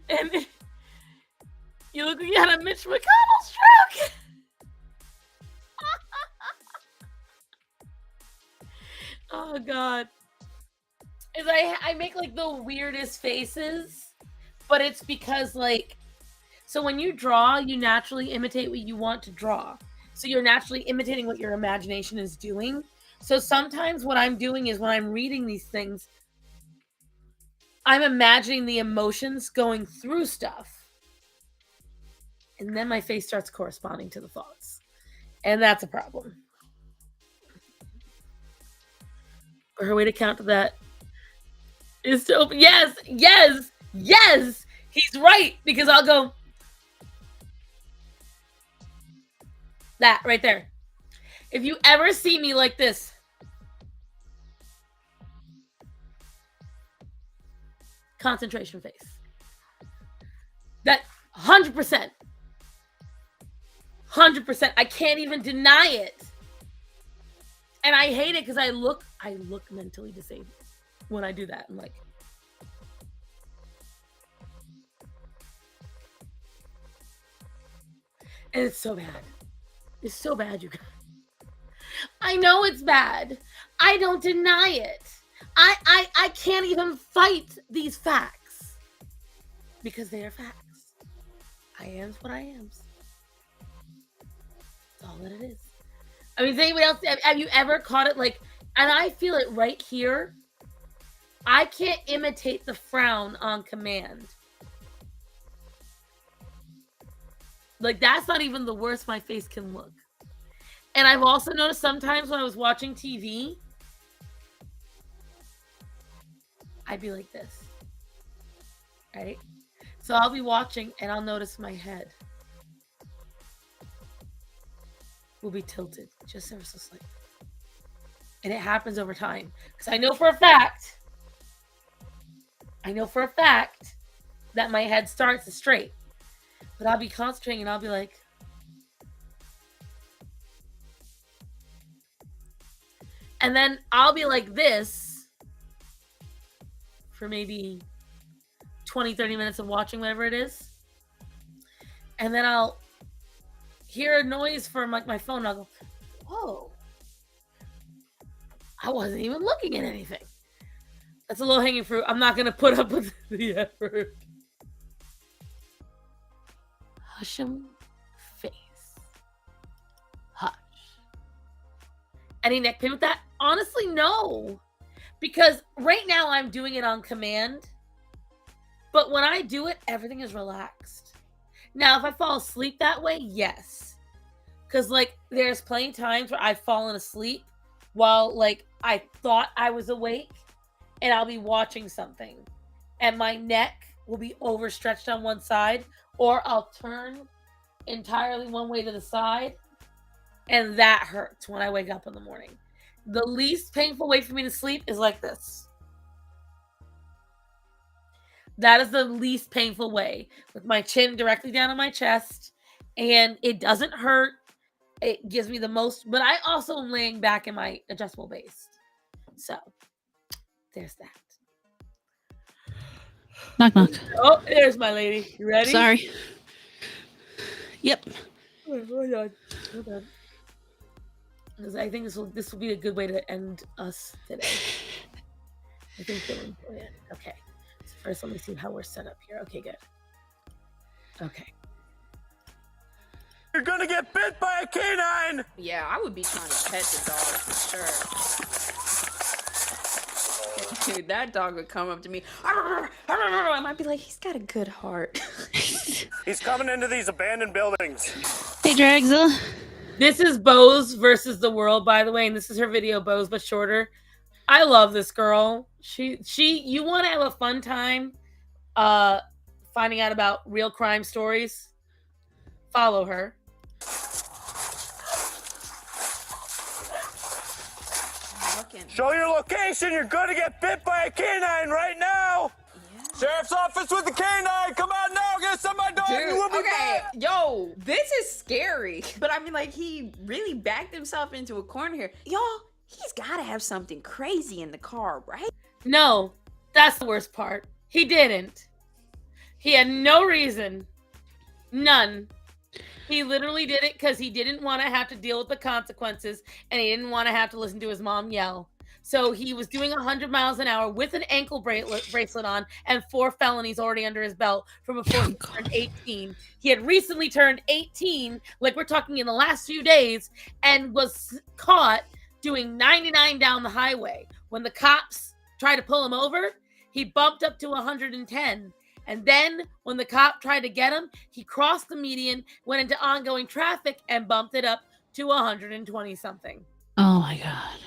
And you look like you had a Mitch McConnell stroke. Oh God. Is I make like the weirdest faces, but it's because like, so when you draw, you naturally imitate what you want to draw. So you're naturally imitating what your imagination is doing. So sometimes what I'm doing is when I'm reading these things, I'm imagining the emotions going through stuff. And then my face starts corresponding to the thoughts. And that's a problem. For her way to counter that is to open. Yes. He's right. Because I'll go. That right there. If you ever see me like this. Concentration face. That 100%. 100%. I can't even deny it. And I hate it because I look mentally disabled when I do that. I'm like. And it's so bad. It's so bad, you guys. I know it's bad. I don't deny it. I can't even fight these facts because they are facts. I am what I am. That's all that it is. I mean, does anybody else, have you ever caught it like, and I feel it right here. I can't imitate the frown on command. Like, that's not even the worst my face can look. And I've also noticed sometimes when I was watching TV, I'd be like this. Right? So I'll be watching and I'll notice my head will be tilted just ever so slightly. And it happens over time. Because I know for a fact that my head starts straight. But I'll be concentrating and I'll be like, and then I'll be like this for maybe 20, 30 minutes of watching whatever it is. And then I'll hear a noise from like my phone. And I'll go, whoa, I wasn't even looking at anything. That's a low hanging fruit. I'm not going to put up with the effort. Hush 'em face. Hush. Any neck pain with that? Honestly, no. Because right now I'm doing it on command. But when I do it, everything is relaxed. Now, if I fall asleep that way, yes. Because, like, there's plenty of times where I've fallen asleep while, like, I thought I was awake. And I'll be watching something. And my neck will be overstretched on one side. Or I'll turn entirely one way to the side. And that hurts when I wake up in the morning. The least painful way for me to sleep is like this. That is the least painful way, with my chin directly down on my chest. And it doesn't hurt. It gives me the most, but I also am laying back in my adjustable base. So, there's that. Knock, knock. Oh, there's my lady. You ready? Sorry. Yep. Hold on. Hold on. Because I think this will be a good way to end us today. I think they'll enjoy it. Okay. So first, let me see how we're set up here. Okay, good. Okay. You're gonna get bit by a canine! Yeah, I would be trying to pet the dog for sure. Dude, that dog would come up to me. I might be like, he's got a good heart. He's coming into these abandoned buildings. Hey, Dragza. This is Bose versus the world, by the way, and this is her video, Bose, but shorter. I love this girl. You want to have a fun time finding out about real crime stories? Follow her. Show your location. You're gonna get bit by a canine right now. Yeah. Sheriff's office with the canine. Come out now. Get some of my dog. Dude, You will be okay, back. yo, this is scary. But I mean, like, he really backed himself into a corner here. Y'all, he's got to have something crazy in the car, right? No, that's the worst part. He didn't. He had no reason. None. He literally did it because he didn't want to have to deal with the consequences, and he didn't want to have to listen to his mom yell. So he was doing 100 miles an hour with an ankle bracelet on and 4 felonies already under his belt from before he turned 18. He had recently turned 18, like we're talking in the last few days, and was caught doing 99 down the highway. When the cops tried to pull him over, he bumped up to 110. And then when the cop tried to get him, he crossed the median, went into ongoing traffic, and bumped it up to 120 something. Oh my God.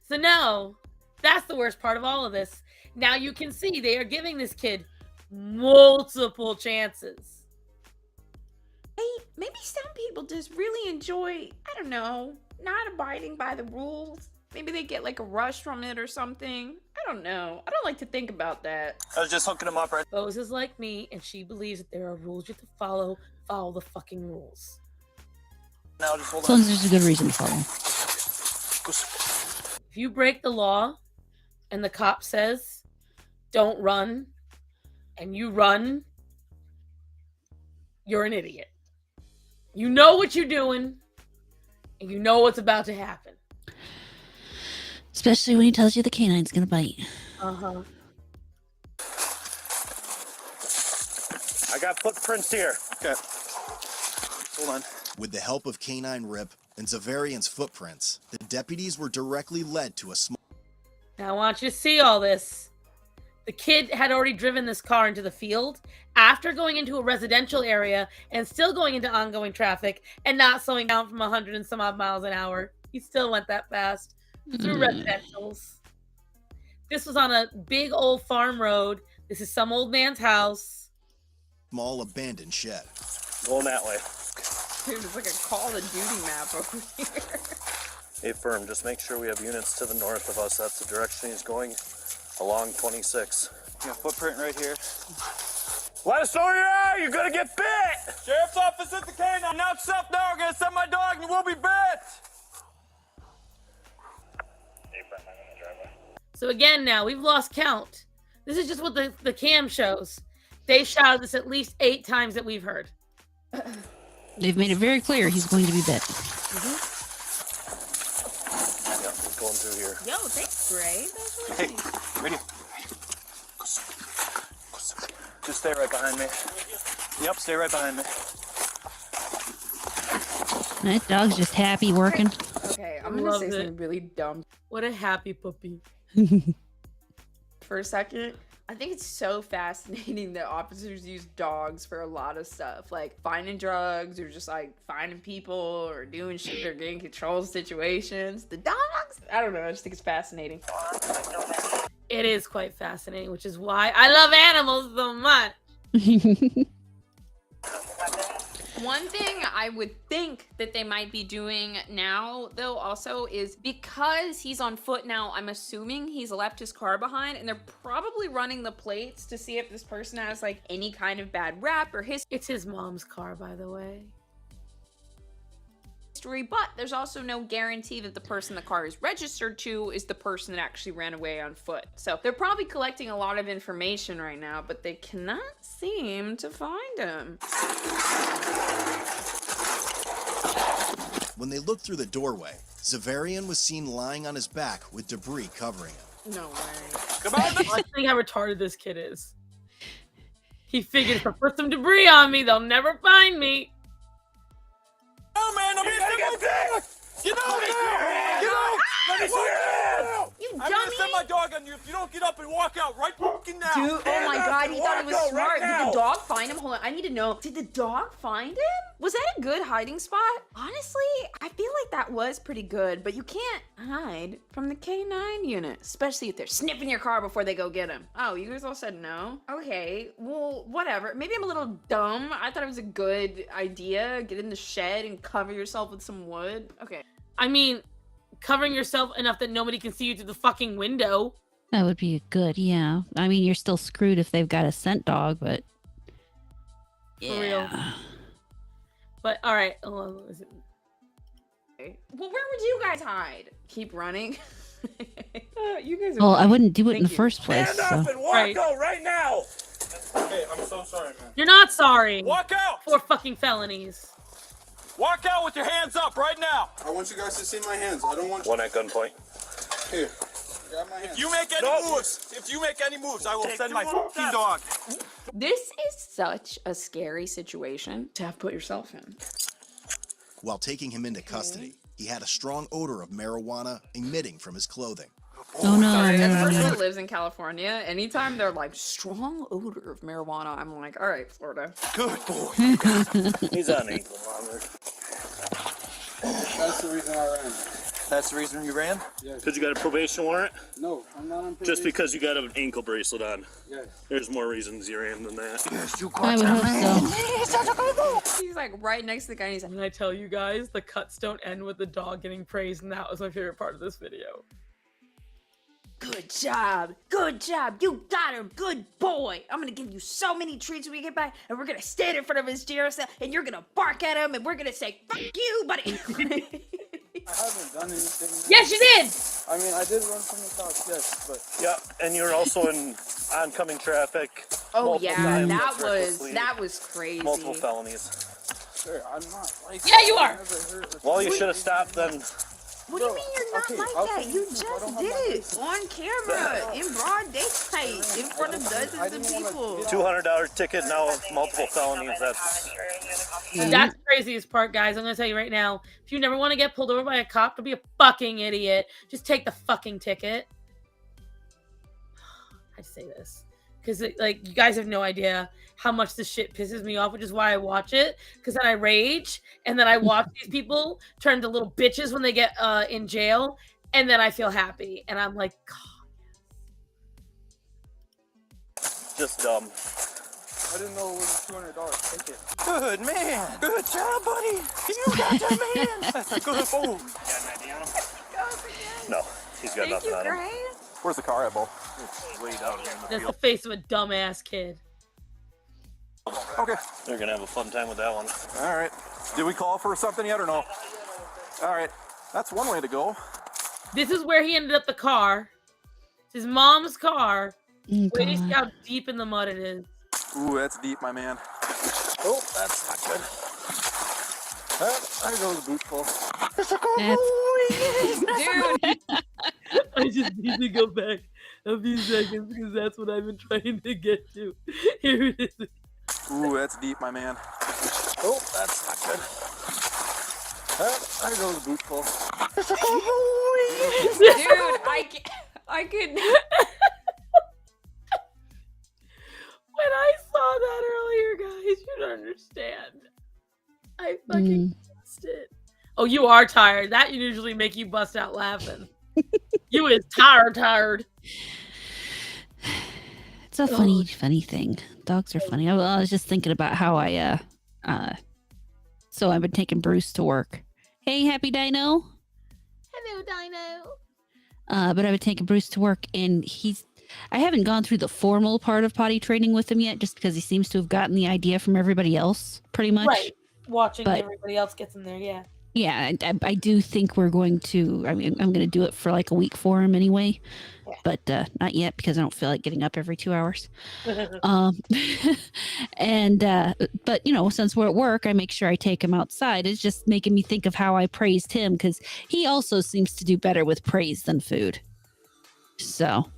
So no, that's the worst part of all of this. Now you can see they are giving this kid multiple chances. Hey, maybe some people just really enjoy, I don't know, not abiding by the rules. Maybe they get like a rush from it or something. I don't know. I don't like to think about that. I was just hooking him up right. Bose is like me, and she believes that there are rules you have to follow. Follow the fucking rules. Now just hold As long on. as there's a good reason to follow. If you break the law and the cop says, don't run, and you run, you're an idiot. You know what you're doing, and you know what's about to happen. Especially when he tells you the canine's gonna bite. Uh-huh. I got footprints here. Okay. Hold on. With the help of Canine Rip and Zavarian's footprints, the deputies were directly led to a small... Now I want you to see all this. The kid had already driven this car into the field after going into a residential area and still going into ongoing traffic and not slowing down from 100 and some odd miles an hour. He still went that fast through residentials. This was on a big old farm road. This is some old man's house. Small abandoned shed. Going that way. Dude, it's like a Call of Duty map over here. Hey, firm, just make sure we have units to the north of us. That's the direction he's going along 26. You got a footprint right here. Let us know where you are. You're gonna get bit. Sheriff's office at the canine. Now stop now. I'm gonna send my dog and you will be bit. So again, now we've lost count. This is just what the cam shows. They shouted this at least 8 times that we've heard. They've made it very clear he's going to be bit. Yep, going through here. Yo, thanks, Gray. That's really Hey, nice. right here. Just stay right behind me. Yep, stay right behind me. That dog's just happy working. Okay, I'm gonna say something really dumb What a happy puppy. for a second. I think it's so fascinating that officers use dogs for a lot of stuff, like finding drugs or just like finding people or doing shit or getting control of situations. The dogs, I don't know. I just think it's fascinating. It is quite fascinating, which is why I love animals so much. One thing I would think that they might be doing now, though, also is because he's on foot now, I'm assuming he's left his car behind, and they're probably running the plates to see if this person has like any kind of bad rap or history. It's his mom's car, by the way. But there's also no guarantee that the person the car is registered to is the person that actually ran away on foot. So they're probably collecting a lot of information right now, but they cannot seem to find him. When they looked through the doorway, Zavarian was seen lying on his back with debris covering him. No way. Come on. I think how retarded this kid is. He figured if I put some debris on me, they'll never find me. No, man, I'm gonna get bit. Get out! Get out! Let me see your hands! You I'm dummy! gonna send my dog on you if you don't get up and walk out right fucking now. Dude, oh my god, he thought it was Walk out smart. right Did now. the dog find him? Hold on, I need to know. Did the dog find him? Was that a good hiding spot? Honestly, I feel like that was pretty good, but you can't hide from the K9 unit, especially if they're sniffing your car before they go get him. Oh, you guys all said no? Okay, well, whatever. Maybe I'm a little dumb. I thought it was a good idea. Get in the shed and cover yourself with some wood. Okay. I mean, covering yourself enough that nobody can see you through the fucking window. That would be good, yeah. I mean, you're still screwed if they've got a scent dog, but For real. But all right. Well, where would you guys hide? Keep running? You guys are well, I funny. wouldn't do it in Thank the you. first place. Stand So. up and walk Right. out right now. Hey, I'm so sorry, man. You're not sorry. Walk out. For fucking felonies. Walk out with your hands up right now. I want you guys to see my hands. I don't want you. One at gunpoint. Here. Grab my hands. If you make any moves, I will send my fucking dog. This is such a scary situation to have put yourself in. While taking him into custody, he had a strong odor of marijuana emitting from his clothing. Oh no. As a person that lives in California, anytime they're like strong odor of marijuana, I'm like, all right, Florida. Good boy. He's on ankle monitor. That's the reason I ran. That's the reason you ran? Yes. Because you got a probation warrant? No, I'm not on probation. Just because you got an ankle bracelet on. Yes. There's more reasons you ran than that. I would hope so. He's like right next to the guy and he's like, And I tell you guys, the cuts don't end with the dog getting praised, and that was my favorite part of this video. good job, you got him, good boy. I'm gonna give you so many treats when we get back, and we're gonna stand in front of his jail cell, and you're gonna bark at him, and we're gonna say, fuck you, buddy. I haven't done anything. Yes, you did! I mean, I did run from the cops, yes, but Yeah, and you're also in oncoming traffic. Oh multiple yeah, times, that was crazy. multiple felonies. sir, I'm not like Yeah, you are. I never heard of- Well, you should have stopped then. What do you mean you're not Okay, like I'll that? tell You you, I just don't have did my it license. on camera, in broad daylight, in front of I dozens of didn't wanna people. get $200 ticket, now multiple felonies. That's That's the craziest part, guys. I'm gonna tell you right now. If you never want to get pulled over by a cop, don't be a fucking idiot. Just take the fucking ticket. I say this because, like, you guys have no idea how much this shit pisses me off, which is why I watch it. Because then I rage, and then I watch these people turn to little bitches when they get in jail, and then I feel happy, and I'm like, God. just dumb. I didn't know it was a $200 ticket. Good man. Good job, buddy. You got that man. Good. Oh. No, he's got Thank nothing you, on him. Gray. Where's the car at, Bo? It's way down here in the That's the field. face of a dumbass kid. Okay. They're gonna have a fun time with that one. All right. Did we call for something yet or no? All right. That's one way to go. This is where he ended up the car. It's his mom's car. Oh, Wait, you see God. how deep in the mud it is. Ooh, that's deep, my man. Oh, that's not good. There goes the boot full. Dude, I just need to go back a few seconds because that's what I've been trying to get to. Here it is. Ooh, that's deep, my man. Oh, that's not good. There goes the boot full. dude, I could. When I saw that earlier, guys, you don't understand. I fucking missed it. Oh, you are tired. That usually make you bust out laughing. You is tired. It's a funny thing. Dogs are funny. I was just thinking about how so I've been taking Bruce to work. Hey, Happy Dino. Hello, Dino. But I've been taking Bruce to work, and I haven't gone through the formal part of potty training with him yet, just because he seems to have gotten the idea from everybody else, pretty much. Right. Watching But- everybody else gets in there, yeah. Yeah, I do think we're going to. I mean, I'm going to do it for like a week for him anyway, Yeah. but not yet because I don't feel like getting up every 2 hours. And but you know, since we're at work, I make sure I take him outside. It's just making me think of how I praised him because he also seems to do better with praise than food. So,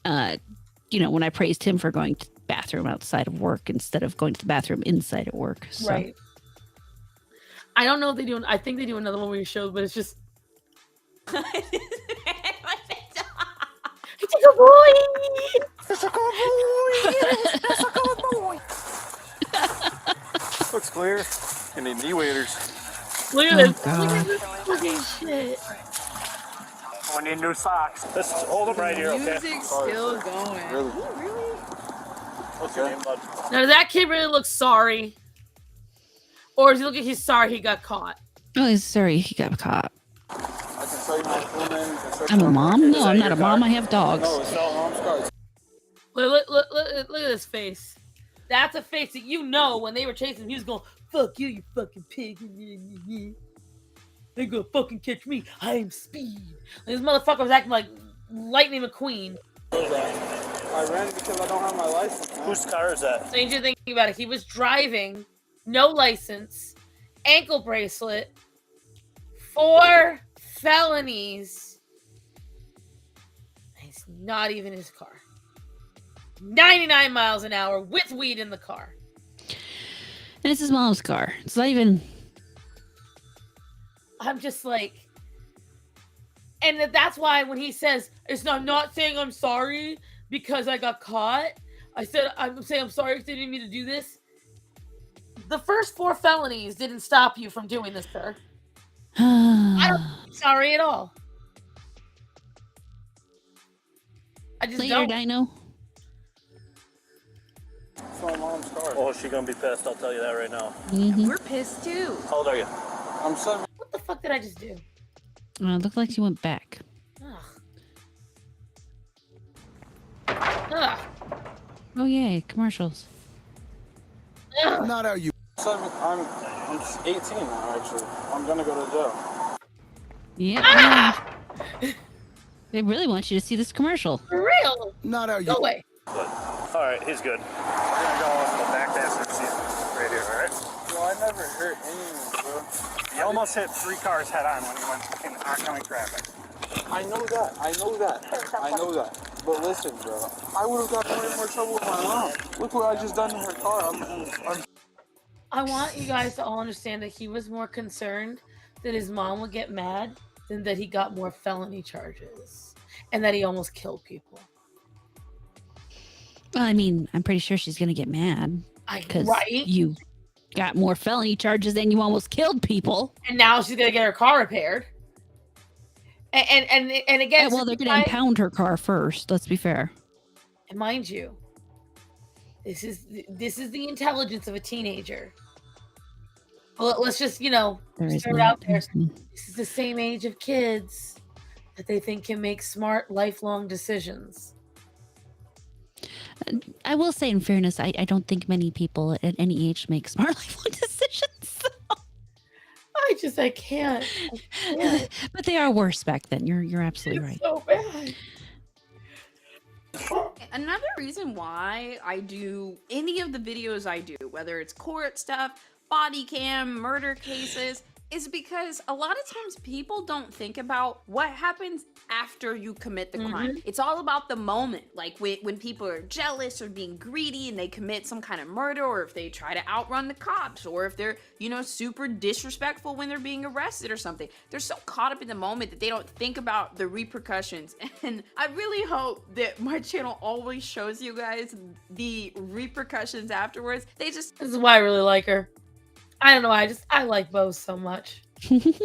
you know, when I praised him for going to the bathroom outside of work instead of going to the bathroom inside at work. So. Right. I don't know if they do. I think they do another one where you show, but it's just. It's a good boy. It's a good boy. Looks clear. And the knee waders. Look at Oh, this. Look God. at this fucking shit. We need new socks. Let's hold them right here, okay? Music's still going. Really? What's your name, bud? Now, does that kid really look sorry? Or does he look like he's sorry he got caught? Oh, he's sorry he got caught. I can tell you my full name. You can search I'm a my mom? market. No, I'm not a mom. I have dogs. No, it's not mom's car. Look at this face. That's a face that you know when they were chasing him, he was going, fuck you, you fucking pig. They're gonna fucking catch me. I am speed. This motherfucker was acting like Lightning McQueen. I ran because I don't have my license. Man. Whose car is that? So you just think about it. He was driving, no license, ankle bracelet, 4 felonies. It's not even his car. 99 miles an hour with weed in the car. And it's his mom's car. It's not even. I'm just like, and that's why when he says, I'm not saying I'm sorry because I got caught. I'm saying I'm sorry because they didn't mean to do this. The first 4 felonies didn't stop you from doing this, sir. I don't sorry at all. I just Later, don't. Dino. It's my mom's car. Oh, is she gonna be pissed? I'll tell you that right now. Mm-hmm. We're pissed too. How old are you? I'm 7. What the fuck did I just do? Looked like she went back. Ugh. Oh, yay. Commercials. Ugh. Not how you. 7. I'm 18 now, actually. I'm gonna go to jail. Yeah. They really want you to see this commercial. For real? Not how Go you. away. Good. All right, he's good. We're gonna go off the back passenger seat right here, all right? Bro, I never hurt anyone, bro. You almost hit 3 cars head on when you went in oncoming traffic. I know that. I know that. But listen, bro. I would have gotten way more trouble with my mom. Look what I just done to her car. I want you guys to all understand that he was more concerned that his mom would get mad than that he got more felony charges and that he almost killed people. Well, I mean, I'm pretty sure she's going to get mad because Right? you got more felony charges and you almost killed people. And now she's gonna get her car repaired. And again, Well, they're going to impound her car first. Let's be fair. and mind you, this is the intelligence of a teenager. Well, let's just There is start none. out there. There's none. This is the same age of kids that they think can make smart, lifelong decisions. I will say, in fairness, I don't think many people at any age make smart life decisions. I can't. I can't. But they are worse back then. You're absolutely right. It's so bad. Another reason why I do any of the videos I do, whether it's court stuff, body cam, murder cases, is because a lot of times people don't think about what happens after you commit the crime. It's all about the moment. Like when people are jealous or being greedy and they commit some kind of murder, or if they try to outrun the cops, or if they're, super disrespectful when they're being arrested or something. They're so caught up in the moment that they don't think about the repercussions. And I really hope that my channel always shows you guys the repercussions afterwards. This is why I really like her. I don't know. I like Bo so much.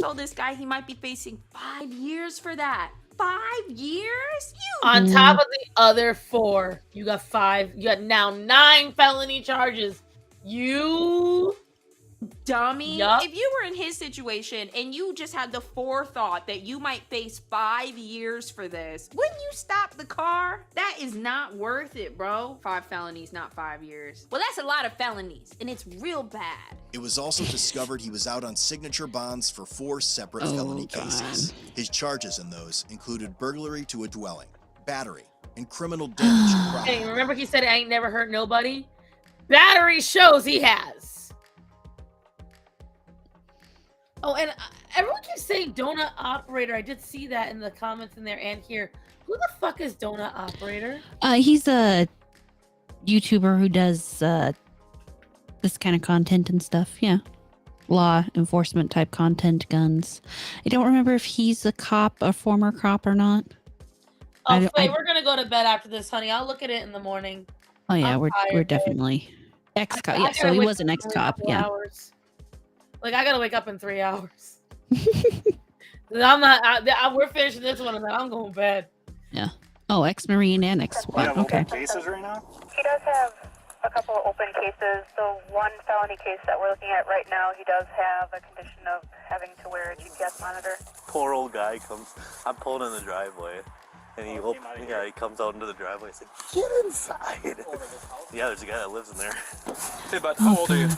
Told this guy he might be facing 5 years for that. 5 years? On top of the other 4, you got 5. You got now 9 felony charges. You dummy. Yup. If you were in his situation and you just had the forethought that you might face 5 years for this, wouldn't you stop the car? That is not worth it, bro. 5 felonies, not 5 years. Well, that's a lot of felonies, and it's real bad. It was also discovered he was out on signature bonds for 4 separate felony cases. His charges in those included burglary to a dwelling, battery, and criminal damage to property. Hey, remember he said I ain't never hurt nobody? Battery shows he has. Oh, and everyone keeps saying donut operator. I did see that in the comments in there and here. Who the fuck is donut operator? He's a YouTuber who does this kind of content and stuff. Yeah, law enforcement type content, guns. I don't remember if he's a cop, a former cop, or not. Oh, Faye, we're gonna go to bed after this, honey. I'll look at it in the morning. Oh yeah, I'm we're tired, definitely ex-cop. I Yeah, gotta so he wake was an up in ex-cop. 3 Yeah. hours. Like I gotta wake up in 3 hours. I'm not. We're finishing this one, and then I'm going to bed. Yeah. Oh, ex-Marine and ex-SWAT. Okay. Cases right now? He does have a couple of open cases. The one felony case that we're looking at right now, he does have a condition of having to wear a GPS monitor. Poor old guy comes. I'm pulling in the driveway, and he he comes out into the driveway. He's like, "Get inside!" Yeah, there's a guy that lives in there. Hey, bud, how old are you?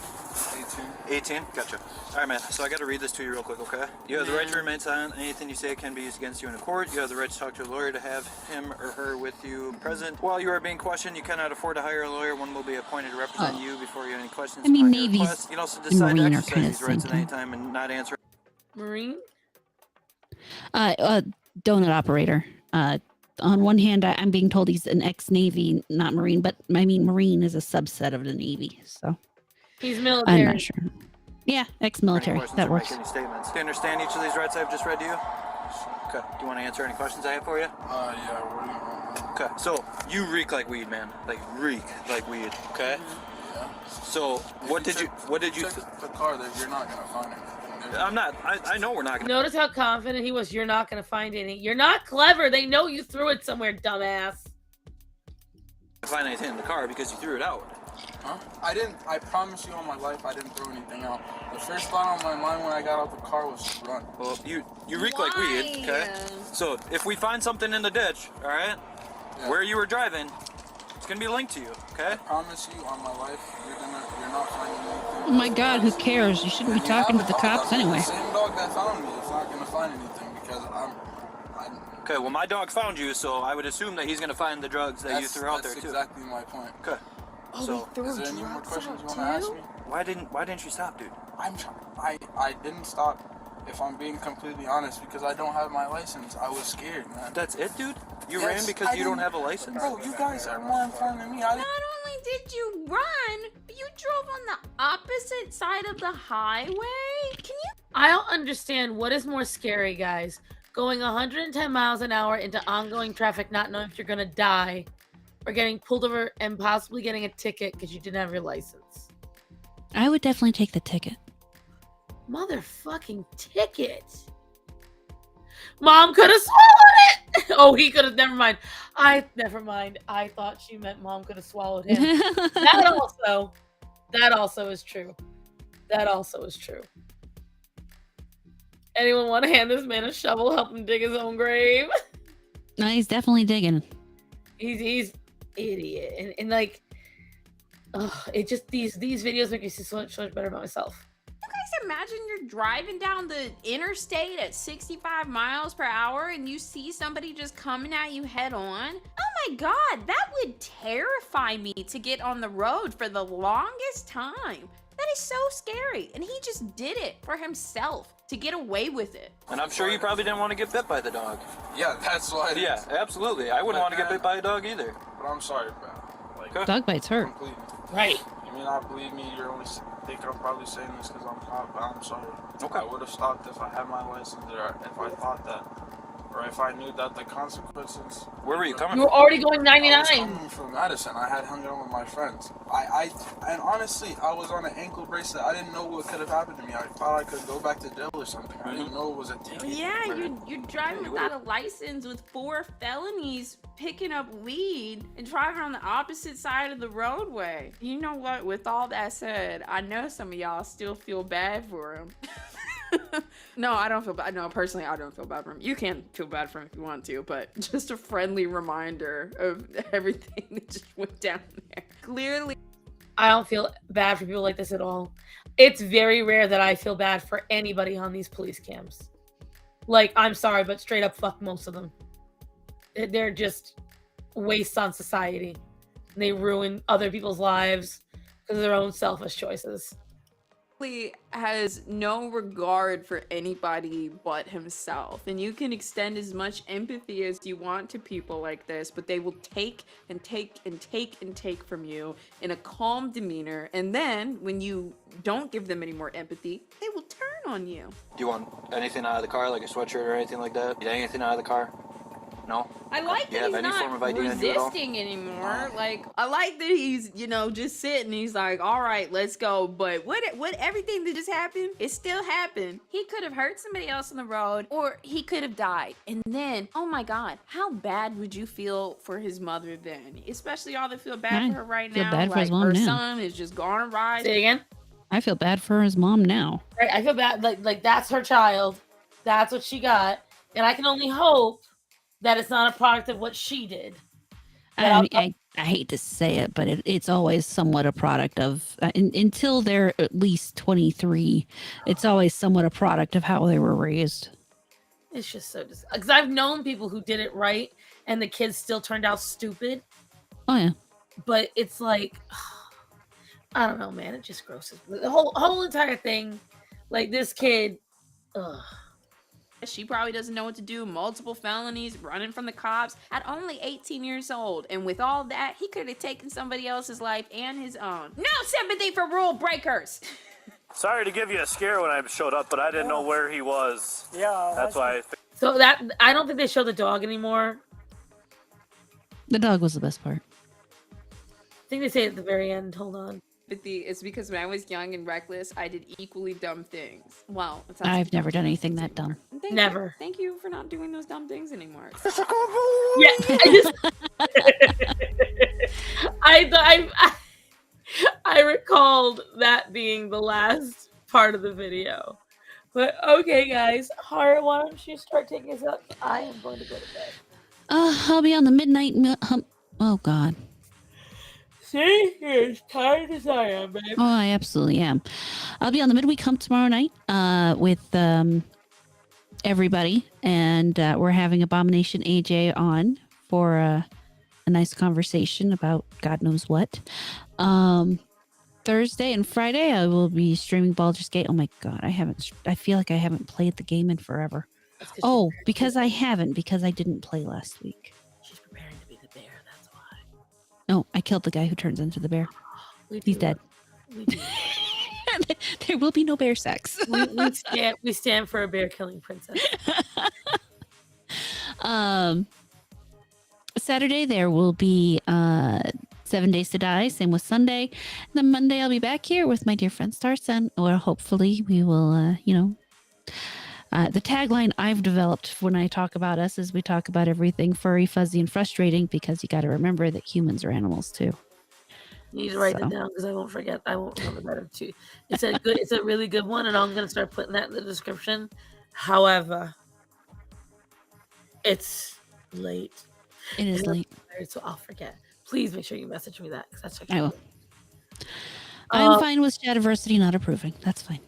18? Gotcha. Alright, man, so I gotta read this to you real quick, okay? You have the right to remain silent. Anything you say can be used against you in a court. You have the right to talk to a lawyer, to have him or her with you present. While you are being questioned, you cannot afford to hire a lawyer. One will be appointed to represent you before you have any questions. I mean, upon your Navy's request. You can also decide to Marine are exercise kind of these rights same at any thing. time and not answer. Marine? Donut operator. On one hand, I'm being told he's an ex-Navy, not Marine, but I mean, Marine is a subset of the Navy, so He's military. I'm not sure. Yeah, ex-military. Any questions That or works. make any statements. Do you understand each of these rights I've just read to you? Okay. Do you want to answer any questions I have for you? Yeah, what do you want? Okay, so you reek like weed, man. Like reek like weed. Okay. Yeah. So what did you? Check the car there. You're not gonna find anything. I'm not. I know we're not gonna. Notice how confident he was. You're not going to find any. You're not clever. They know you threw it somewhere, dumbass. Find anything in the car because you threw it out. Huh? I didn't. I promise you on my life, I didn't throw anything out. The first thought on my mind when I got out the car was to run. Well, you reek like weed. Okay. So if we find something in the ditch, all right, where you were driving, it's gonna be linked to you. Okay. I promise you on my life, you're not finding anything. Oh my God, who cares? You shouldn't be talking to the cops anyway. The same dog that found me is not gonna find anything because I'm. Okay. Well, my dog found you, so I would assume that he's gonna find the drugs that you threw out there too. That's exactly my point. Okay. Oh, So is there any more questions you want to ask me? why didn't you stop, dude? I didn't stop. If I'm being completely honest, because I don't have my license, I was scared, man. That's it, dude? You Yes, ran because I you don't didn't- have a license? Bro, you guys are more informed than me. Not only did you run, but you drove on the opposite side of the highway? Can you? I don't understand what is more scary, guys. Going 110 miles an hour into ongoing traffic, not knowing if you're going to die, or getting pulled over and possibly getting a ticket because you didn't have your license. I would definitely take the ticket. Motherfucking ticket. Mom could have swallowed it. Oh, he could have. Never mind. Never mind. I thought she meant mom could have swallowed him. That also is true. That also is true. Anyone want to hand this man a shovel, help him dig his own grave? No, he's definitely digging. He's idiot. And like, it just these videos make me feel so much better about myself. Guys, imagine you're driving down the interstate at 65 miles per hour and you see somebody just coming at you head on. Oh my God, that would terrify me to get on the road for the longest time. That is so scary. And he just did it for himself to get away with it. And I'm sure you probably didn't want to get bit by the dog. Yeah, that's why. Yeah, absolutely. I wouldn't want to get bit by a dog either. But I'm sorry, man. Like, Dog bites hurt. completely. Right. You may not believe me. You're only think I'm probably saying this because I'm caught, but I'm sorry. Okay. I would have stopped if I had my license, or if I thought that, or if I knew that the consequences. Where were you coming You were from? already going I 99. was coming from Madison. I had hung out with my friends. And honestly, I was on an ankle bracelet. I didn't know what could have happened to me. I thought I could go back to jail or something. I didn't know it was a ticket. Yeah, you're driving without a license with 4 felonies, picking up weed, and driving on the opposite side of the roadway. You know what? With all that said, I know some of y'all still feel bad for him. No, I don't feel bad. No, personally, I don't feel bad for him. You can feel bad for him if you want to, but just a friendly reminder of everything that just went down there. Clearly, I don't feel bad for people like this at all. It's very rare that I feel bad for anybody on these police cams. Like, I'm sorry, but straight up fuck most of them. They're just wastes on society. And they ruin other people's lives because of their own selfish choices. has no regard for anybody but himself, and you can extend as much empathy as you want to people like this, but they will take and take and take and take from you in a calm demeanor, and then when you don't give them any more empathy, they will turn on you. Do you want anything out of the car, like a sweatshirt or anything like that? Get anything out of the car? No? I like that he's not resisting anymore. Like, I like that he's, you know, just sitting. He's like, all right, let's go. But what everything that just happened, it still happened. He could have hurt somebody else on the road, or he could have died. And then, oh my God, how bad would you feel for his mother then? Especially y'all that feel bad for her right now. Bad for his mom her now. son is just gone right. Say it again? I feel bad for his mom now. Right, I feel bad. Like that's her child. That's what she got. And I can only hope that it's not a product of what she did. I hate to say it, but it's always somewhat a product of, until they're at least 23, it's always somewhat a product of how they were raised. It's just so because I've known people who did it right and the kids still turned out stupid. Oh, yeah. But it's like, I don't know, man. It just grosses. The whole entire thing, like this kid, ugh. She probably doesn't know what to do. Multiple felonies, running from the cops at only 18 years old. And with all that, he could have taken somebody else's life and his own. No sympathy for rule breakers. Sorry to give you a scare when I showed up, but I didn't know where he was. Yeah. That's why. So that I don't think they show the dog anymore. The dog was the best part. I think they say at the very end. Hold on. It's because when I was young and reckless, I did equally dumb things. Well, I've never done anything that dumb. Never. Thank you for not doing those dumb things anymore. Yeah, I recalled that being the last part of the video. But okay, guys, Hara, why don't you start taking us out? I am going to go to bed. I'll be on the midnight hump. Oh God. See, you're as tired as I am, babe. Oh, I absolutely am. I'll be on the midweek hump tomorrow night with everybody, and we're having Abomination AJ on for a nice conversation about God knows what. Thursday and Friday, I will be streaming Baldur's Gate. Oh my God, I feel like I haven't played the game in forever. Oh, because I didn't play last week. She's preparing to be the bear. That's why. No, I killed the guy who turns into the bear. He's dead. We do. There will be no bear sex. we stand for a bear killing princess. Saturday there will be 7 Days to Die. Same with Sunday. And then Monday I'll be back here with my dear friend Starson, or hopefully we will, the tagline I've developed when I talk about us is we talk about everything furry, fuzzy, and frustrating, because you got to remember that humans are animals too. You need to write that down because I won't forget. I won't remember that too. It's a really good one, and I'm gonna start putting that in the description. However, it's late. It is late, so I'll forget. Please make sure you message me that because that's I will. Um, I'm fine with Shadiversity not approving. That's fine.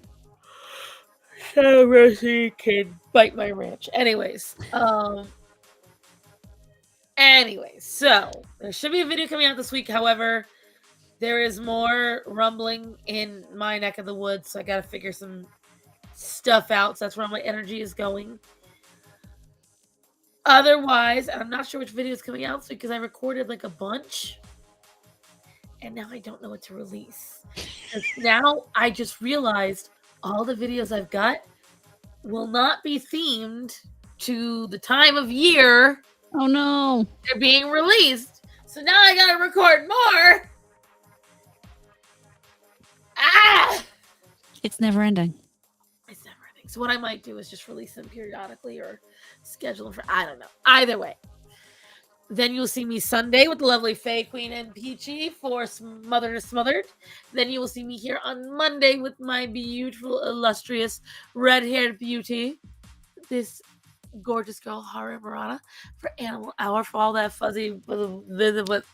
Shadiversity can bite my ranch. Anyways, so there should be a video coming out this week. However, there is more rumbling in my neck of the woods, so I got to figure some stuff out. So that's where my energy is going. Otherwise, I'm not sure which video is coming out this week because I recorded like a bunch, and now I don't know what to release. Now I just realized all the videos I've got will not be themed to the time of year. Oh no, they're being released. So now I gotta record more. It's never ending. It's never ending. So what I might do is just release them periodically or schedule them for, I don't know. Either way. Then you'll see me Sunday with the lovely Faye Queen and Peachy for Smothered to Smothered. Then you will see me here on Monday with my beautiful, illustrious, red-haired beauty. This gorgeous girl, StarMorata, for Animal Hour, for all that fuzzy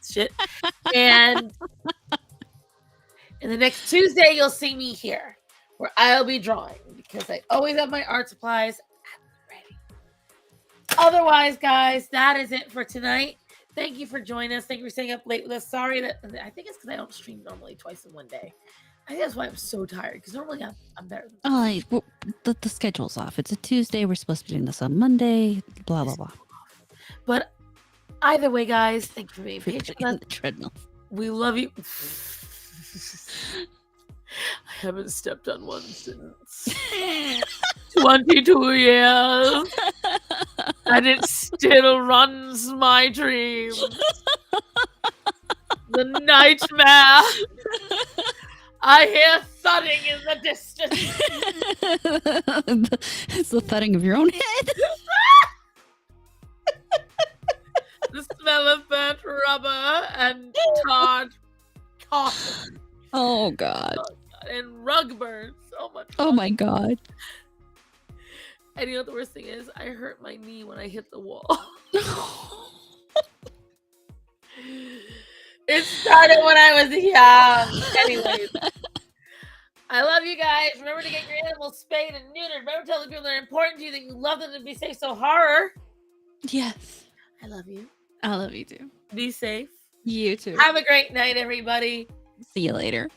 shit. And the next Tuesday, you'll see me here, where I'll be drawing, because I always have my art supplies ready. Otherwise, guys, that is it for tonight. Thank you for joining us. Thank you for staying up late with us. Sorry that, I think it's because I don't stream normally twice in one day. I think that's why I'm so tired, because normally I'm better than the schedule's off. It's a Tuesday. We're supposed to be doing this on Monday. Blah, blah, blah. But either way, guys, thank you for being patient. In the treadmill. We love you. I haven't stepped on one since 22 years. And it still runs my dreams. The nightmare. I hear thudding in the distance. It's the thudding of your own head. The smell of burnt rubber and tarred cotton. Oh God. And rug burns. So much fun. Oh my God. And you know what the worst thing is? I hurt my knee when I hit the wall. It started when I was young. Anyways. I love you guys. Remember to get your animals spayed and neutered. Remember to tell the people that are important to you that you love them and be safe. So horror. Yes. I love you. I love you too. Be safe. You too. Have a great night, everybody. See you later.